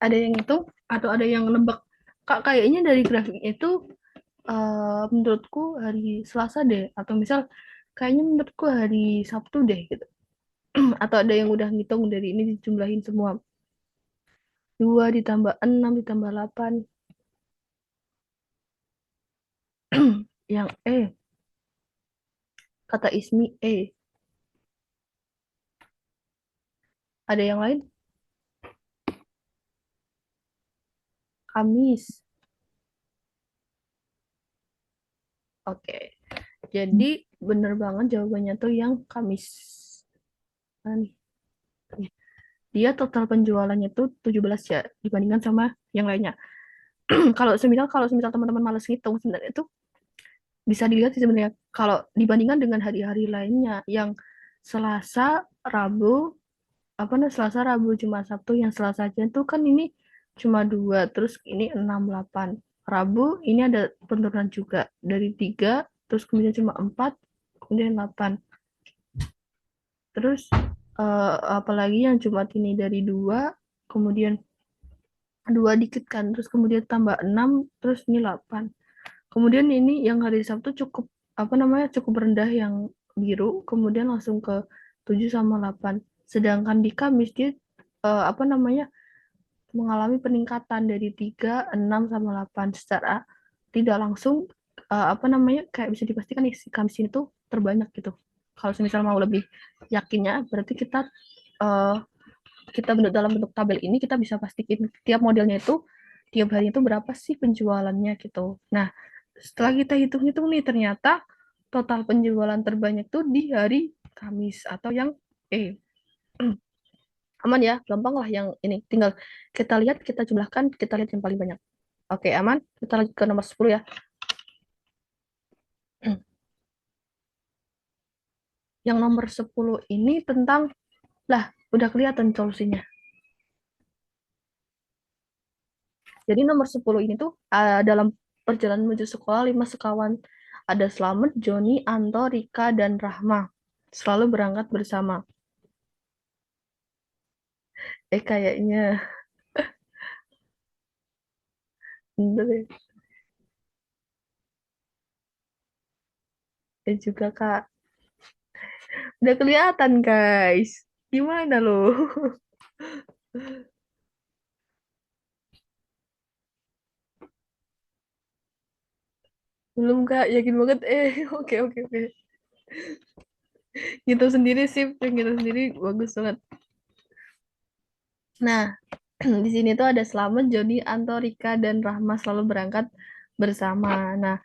Ada yang hitung? Atau ada yang nebak, Kak, kayaknya dari grafik itu menurutku hari Selasa deh, atau misal kayaknya menurutku hari Sabtu deh gitu. Atau ada yang udah ngitung dari ini dijumlahin semua. 2 ditambah 6 ditambah 8. Yang kata Ismi ada yang lain? Kamis. Oke. Jadi bener banget jawabannya tuh yang Kamis. Mana nih? Dia total penjualannya tuh 17 ya dibandingkan sama yang lainnya. Kalau semisal teman-teman males ngitung sebenarnya itu bisa dilihat sih sebenarnya kalau dibandingkan dengan hari-hari lainnya yang Selasa, Rabu, Selasa, Rabu, Jumat, Sabtu, yang Selasa aja tuh kan ini cuma 2, terus ini 6 8. Rabu ini ada penurunan juga dari 3, terus kemudian cuma 4, kemudian 8. Terus apalagi yang Jumat ini dari 2, kemudian 2 dikit kan, terus kemudian tambah 6, terus ini 8. Kemudian ini yang hari Sabtu cukup cukup rendah yang biru, kemudian langsung ke 7 sama 8. Sedangkan di Kamis dia apa namanya mengalami peningkatan dari 3, 6 sama 8 secara tidak langsung, kayak bisa dipastikan isi Kamis ini tuh terbanyak gitu. Kalau misal mau lebih yakinnya berarti uh, kita bentuk dalam bentuk tabel ini kita bisa pastikan tiap modelnya itu tiap hari itu berapa sih penjualannya gitu. Nah, setelah kita hitung-hitung nih ternyata total penjualan terbanyak tuh di hari Kamis atau yang eh aman ya, gampang lah yang ini. Tinggal kita lihat, kita jumlahkan, kita lihat yang paling banyak. Oke, aman. Kita lanjut ke nomor 10 ya. Yang nomor 10 ini tentang lah, udah kelihatan solusinya. Jadi nomor 10 ini tuh dalam perjalanan menuju sekolah 5 sekawan ada Slamet, Joni, Anto, Rika, dan Rahma. Selalu berangkat bersama. Kayaknya bener ya. Juga Kak. Udah kelihatan guys. Gimana loh? Belum Kak, yakin banget. Oke oke oke. Gitu sendiri sih, gitu sendiri bagus banget. Nah, di sini tuh ada Slamet, Joni, Anto, Rika, dan Rahma selalu berangkat bersama. Nah,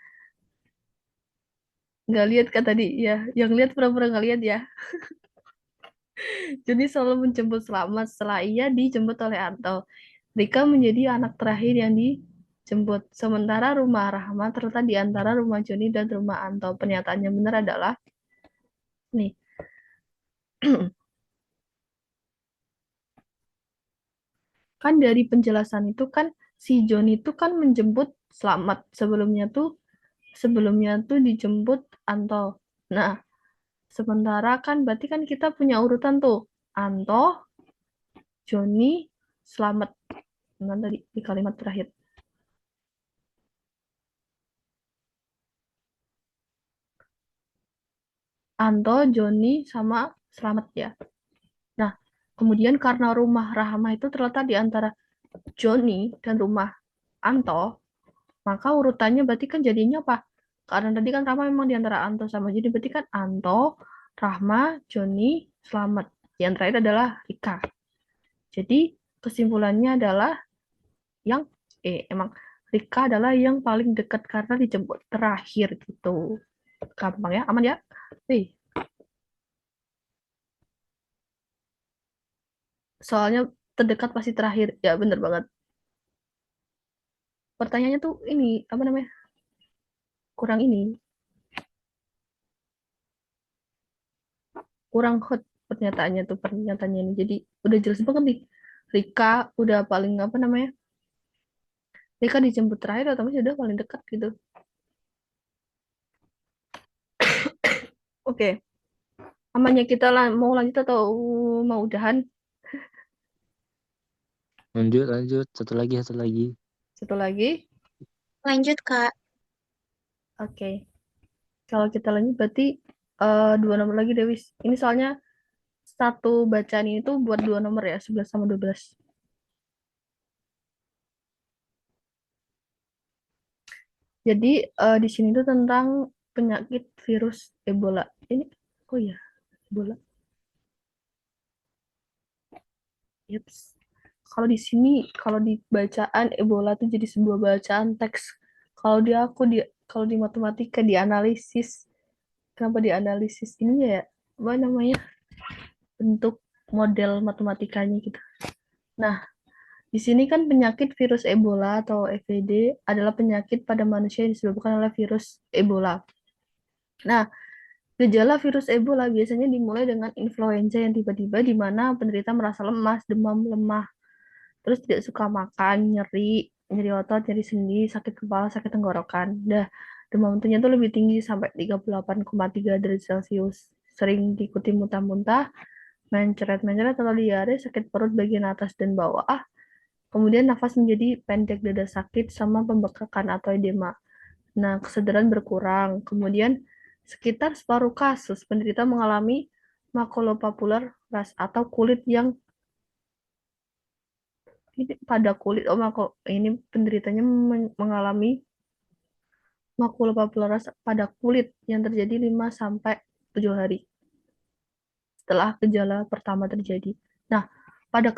nggak lihat Kak tadi ya. Yang lihat pura-pura nggak lihat ya. Joni selalu menjemput Slamet setelah ia dijemput oleh Anto. Rika menjadi anak terakhir yang dijemput. Sementara rumah Rahma terletak di antara rumah Joni dan rumah Anto. Pernyataan yang benar adalah nih. Kan dari penjelasan itu kan si Joni itu kan menjemput Slamet. Sebelumnya tuh dijemput Anto. Nah, sementara kan berarti kan kita punya urutan tuh. Anto, Joni, Slamet. Nah, tadi di kalimat terakhir. Anto, Joni, sama Slamet ya. Nah, kemudian karena rumah Rahma itu terletak di antara Joni dan rumah Anto, maka urutannya berarti kan jadinya apa? Karena tadi kan Rahma memang di antara Anto sama Joni, berarti kan Anto, Rahma, Joni, Slamet. Yang terakhir adalah Rika. Jadi kesimpulannya adalah yang emang Rika adalah yang paling dekat karena dijemput terakhir gitu. Gampang ya, aman ya? Wih, soalnya terdekat pasti terakhir. Ya bener banget. Pertanyaannya tuh ini, apa namanya? Kurang ini, kurang hot pernyataannya ini. Jadi udah jelas banget nih. Rika udah paling apa namanya? Rika dijemput terakhir otomatis udah paling dekat gitu. Oke, amannya kita mau lanjut atau mau udahan? Lanjut. Satu lagi. Satu lagi. Lanjut, Kak. Oke. Kalau kita lanjut berarti dua nomor lagi Dewis. Ini soalnya satu bacaan ini tuh buat dua nomor ya, 11 sama 12. Jadi di sini tuh tentang penyakit virus Ebola. Ini, oh ya, Ebola. Yups. Kalau di sini, kalau di bacaan Ebola tuh jadi sebuah bacaan teks. Kalau kalau di matematika dianalisis. Kenapa dianalisis ini ya? Apa namanya? Bentuk model matematikanya gitu. Nah, di sini kan penyakit virus Ebola atau EVD adalah penyakit pada manusia yang disebabkan oleh virus Ebola. Nah, gejala virus Ebola biasanya dimulai dengan influenza yang tiba-tiba di mana penderita merasa lemas, demam, lemah, terus tidak suka makan, nyeri otot, nyeri sendi, sakit kepala, sakit tenggorokan. Dah, demam tubuhnya tuh lebih tinggi sampai 38,3 derajat Celcius. Sering diikuti muntah-muntah, mencret-mencret atau diare, sakit perut bagian atas dan bawah. Kemudian nafas menjadi pendek, dada sakit, sama pembekakan atau edema. Nah, kesadaran berkurang. Kemudian sekitar separuh kasus penderita mengalami makulopapular ras atau kulit yang ini pada kulit. Ini penderitanya mengalami makulopapular ras pada kulit yang terjadi 5 sampai 7 hari setelah gejala pertama terjadi. Nah, pada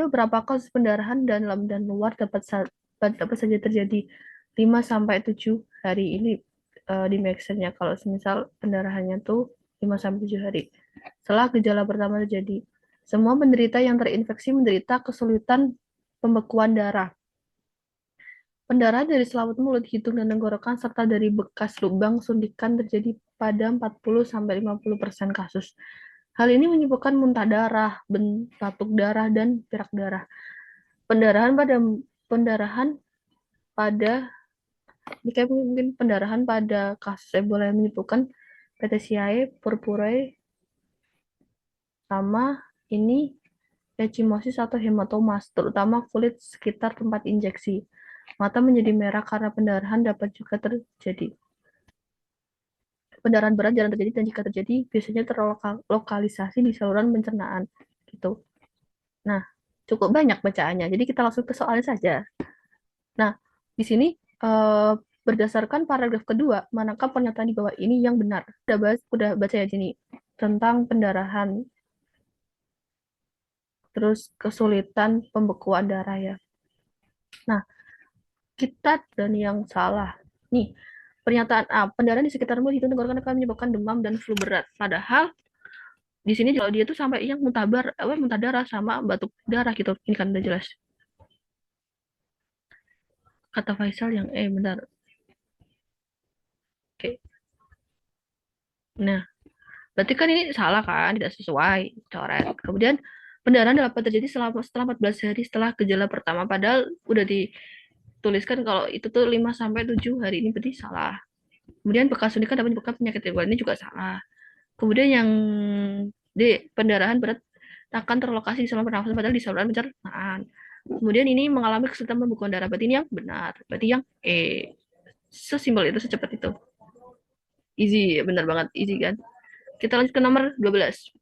beberapa kasus pendarahan dalam dan luar dapat saja terjadi 5 sampai 7 hari. Ini di mentionnya kalau misal pendarahannya tuh 5 sampai 7 hari. Setelah gejala pertama terjadi, semua penderita yang terinfeksi menderita kesulitan pembekuan darah. Pendarahan dari selaput mulut, hidung, dan tenggorokan serta dari bekas lubang suntikan terjadi pada 40-50% kasus. Hal ini menyebabkan muntah darah, batuk darah, dan berak darah. Pendarahan pada ini kayak mungkin pendarahan pada kasus Ebola yang menyebabkan petechiae, purpurae, sama ini ekimosis atau hematomas, terutama kulit sekitar tempat injeksi. Mata menjadi merah karena pendarahan dapat juga terjadi. Pendarahan berat jarang terjadi dan jika terjadi biasanya terlokalisasi di saluran pencernaan gitu. Nah, cukup banyak bacaannya. Jadi kita langsung ke soalnya saja. Nah, di sini berdasarkan paragraf kedua, manakah pernyataan di bawah ini yang benar? Udah baca ya sini tentang pendarahan, terus kesulitan pembekuan darah ya. Nah, kita dan yang salah. Nih, pernyataan A, pendarahan di sekitar mulut, hidung, tenggorokan akan menyebabkan demam dan flu berat. Padahal di sini kalau dia tuh sampai yang muntah darah sama batuk darah gitu. Ini kan udah jelas. Kata Faisal yang benar. Oke. Nah, berarti kan ini salah kan, tidak sesuai, coret. Kemudian pendarahan dapat terjadi setelah 14 hari setelah gejala pertama, padahal udah dituliskan kalau itu tuh 5 sampai 7 hari, ini berarti salah. Kemudian bekas suntikan dapat menyebabkan penyakit Ebola, ini juga salah. Kemudian yang D, pendarahan berat akan terlokasi di saluran pernafasan padahal di saluran pencernaan. Kemudian ini mengalami kesulitan pembekuan darah, berarti ini yang benar. Berarti yang sesimpel itu, secepat itu. Easy, benar banget, easy kan. Kita lanjut ke nomor 12.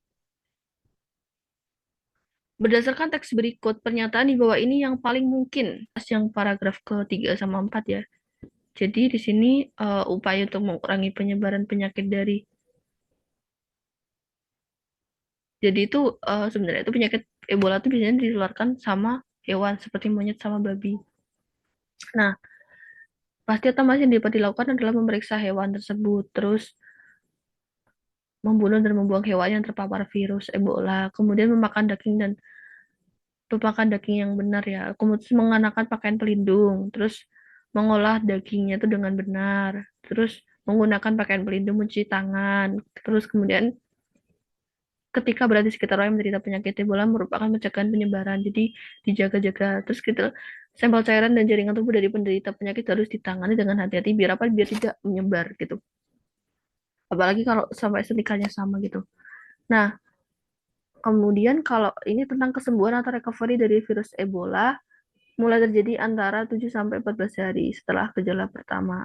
Berdasarkan teks berikut, pernyataan di bawah ini yang paling mungkin. Yang paragraf ke-3 sama 4 ya. Jadi di sini upaya untuk mengurangi penyebaran penyakit dari. Jadi itu sebenarnya itu penyakit Ebola itu biasanya ditularkan sama hewan seperti monyet sama babi. Nah, pasti otomatis yang dapat dilakukan adalah memeriksa hewan tersebut, terus membunuh dan membuang hewan yang terpapar virus Ebola, kemudian memakan daging yang benar ya, kemudian mengenakan pakaian pelindung, terus mengolah dagingnya itu dengan benar, terus menggunakan pakaian pelindung, mencuci tangan, terus kemudian ketika berada di sekitar orang yang menderita penyakit Ebola merupakan pencegahan penyebaran, jadi dijaga-jaga. Terus kita sampel cairan dan jaringan tubuh dari penderita penyakit harus ditangani dengan hati-hati biar apa? Biar tidak menyebar gitu. Apalagi kalau sampai suntikannya sama gitu. Nah, Kemudian kalau ini tentang kesembuhan atau recovery dari virus Ebola, mulai terjadi antara 7 sampai 14 hari setelah gejala pertama.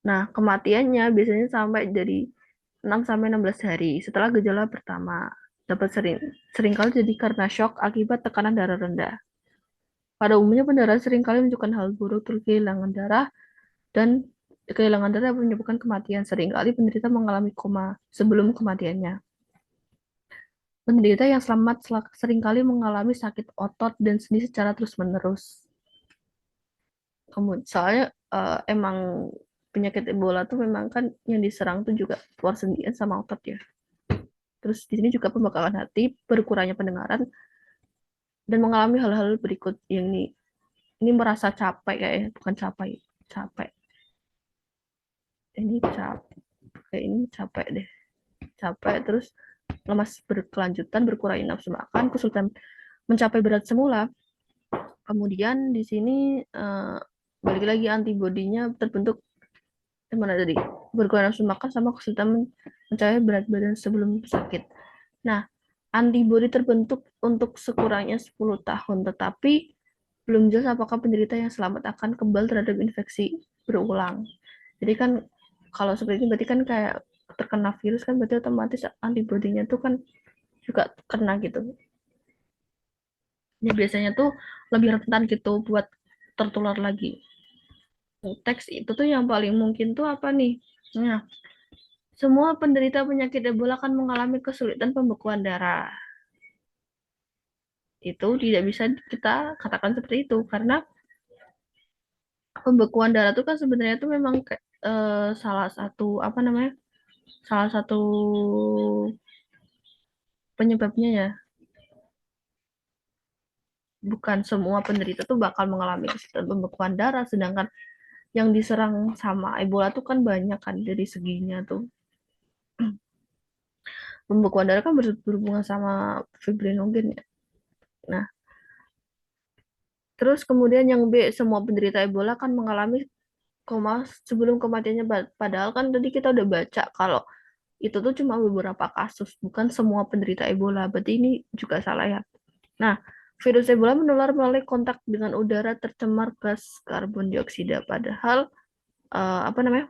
Nah, kematiannya biasanya sampai dari 6 sampai 16 hari setelah gejala pertama. Dapat seringkali jadi karena shock akibat tekanan darah rendah. Pada umumnya pendarahan seringkali menunjukkan hal buruk seperti kehilangan darah dan kehilangan darah menyebabkan kematian. Seringkali penderita mengalami koma sebelum kematiannya. Penderita yang selamat seringkali mengalami sakit otot dan sendi secara terus-menerus. Soalnya emang penyakit Ebola tuh memang kan yang diserang tuh juga luar sendian sama otot ya. Terus di sini juga pembekalan hati, berkurangnya pendengaran, dan mengalami hal-hal berikut yang ini merasa capek kayaknya, bukan capek. Ini capek deh. Capek terus lemas berkelanjutan, berkurangnya nafsu makan, kesulitan mencapai berat semula. Kemudian di sini balik lagi antibodinya terbentuk mana tadi? Berkurang nafsu makan sama kesulitan mencapai berat badan sebelum sakit. Nah, antibodi terbentuk untuk sekurangnya 10 tahun, tetapi belum jelas apakah penderita yang selamat akan kebal terhadap infeksi berulang. Jadi kan kalau seperti ini berarti kan kayak terkena virus kan berarti otomatis antibodinya tuh kan juga kena gitu. Ya biasanya tuh lebih rentan gitu buat tertular lagi. Teks itu tuh yang paling mungkin tuh apa nih? Nah, semua penderita penyakit Ebola akan mengalami kesulitan pembekuan darah. Itu tidak bisa kita katakan seperti itu karena pembekuan darah itu kan sebenarnya itu memang salah satu apa namanya? Salah satu penyebabnya ya. Bukan semua penderita tuh bakal mengalami kesulitan pembekuan darah, sedangkan yang diserang sama Ebola tuh kan banyak kan dari seginya tuh. Pembekuan darah kan berhubungan sama fibrinogen ya. Nah, terus kemudian yang B, semua penderita Ebola kan mengalami koma sebelum kematiannya. Padahal kan tadi kita udah baca kalau itu tuh cuma beberapa kasus, bukan semua penderita Ebola. Berarti ini juga salah ya. Nah, virus Ebola menular melalui kontak dengan udara tercemar gas karbon dioksida. Padahal apa namanya?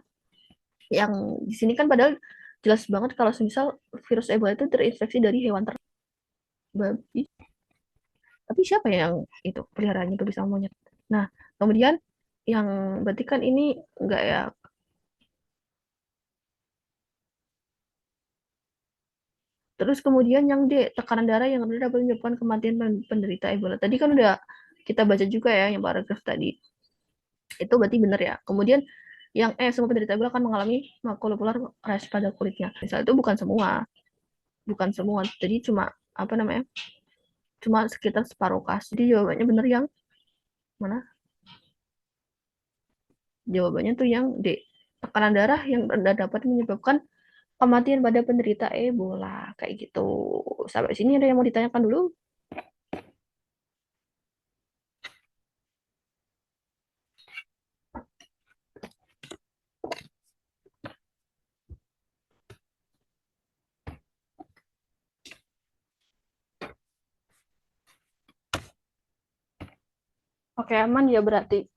Yang di sini kan padahal jelas banget kalau misal virus Ebola itu terinfeksi dari hewan ternak, babi. Tapi siapa yang itu peliharaannya babi sama monyet? Nah, kemudian yang berarti kan ini enggak ya. Terus kemudian yang D, tekanan darah yang rendah dapat menyebabkan kematian penderita Ebola. Tadi kan udah kita baca juga ya yang paragraf tadi. Itu berarti benar ya. Kemudian yang semua penderita Ebola akan mengalami makulopular rash pada kulitnya. Misal itu bukan semua. Bukan semua. Jadi cuma apa namanya? Cuma sekitar separuh kasus. Jadi jawabannya benar yang mana? Jawabannya tuh yang D. Tekanan darah yang rendah dapat menyebabkan kematian pada penderita Ebola. Kayak gitu. Sampai sini ada yang mau ditanyakan dulu? Oke, aman ya berarti.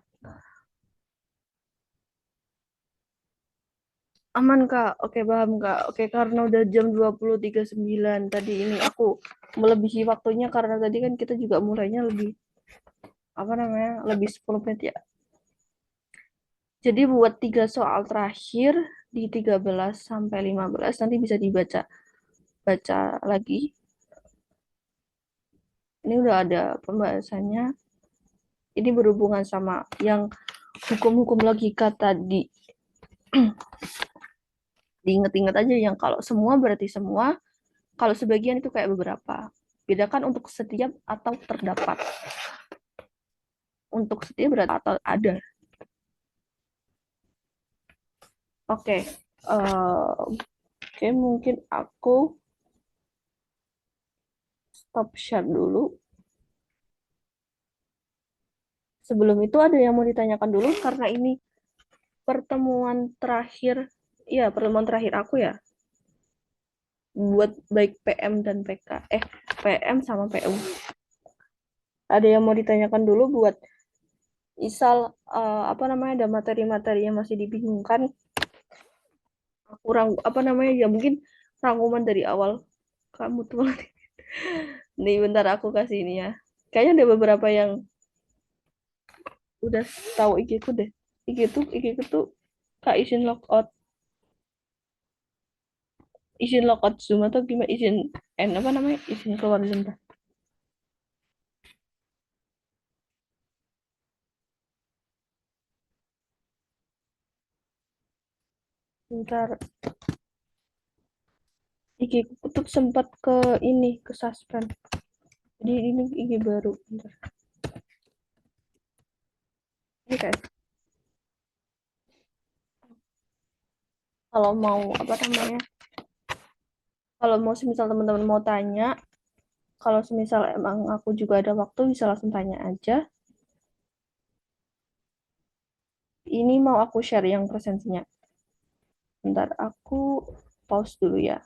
Aman, Kak. Oke, paham, Kak. Oke, karena udah jam 20.39 tadi ini aku melebihi waktunya karena tadi kan kita juga mulainya lebih apa namanya? Lebih 10 menit ya. Jadi buat 3 soal terakhir di 13 sampai 15 nanti bisa dibaca lagi. Ini udah ada pembahasannya. Ini berhubungan sama yang hukum-hukum logika tadi. Diinget-inget aja yang kalau semua berarti semua, kalau sebagian itu kayak beberapa. Bedakan untuk setiap atau terdapat. Untuk setiap berarti atau ada. Oke. Oke, mungkin aku stop share dulu. Sebelum itu ada yang mau ditanyakan dulu karena ini pertemuan terakhir. Iya, pertemuan terakhir aku ya. buat baik PM dan PK. PM sama PU. Ada yang mau ditanyakan dulu buat misal apa namanya ada materi-materi yang masih dibingungkan, kurang apa namanya ya mungkin rangkuman dari awal kamu tuh. Nih bentar aku kasih ini ya. Kayaknya ada beberapa yang udah tahu IG ku deh. IG ku tuh Kak izin logout. Izin logout Zoom atau gimana, izin apa namanya? Izin keluar Zoom. Bentar. IG ku tuh sempat ke ini, ke suspend. Jadi ini IG baru. Bentar. Ini guys. Kalau mau apa namanya? Kalau mau semisal teman-teman mau tanya, kalau semisal emang aku juga ada waktu bisa langsung tanya aja. Ini mau aku share yang presensinya. Bentar aku pause dulu ya.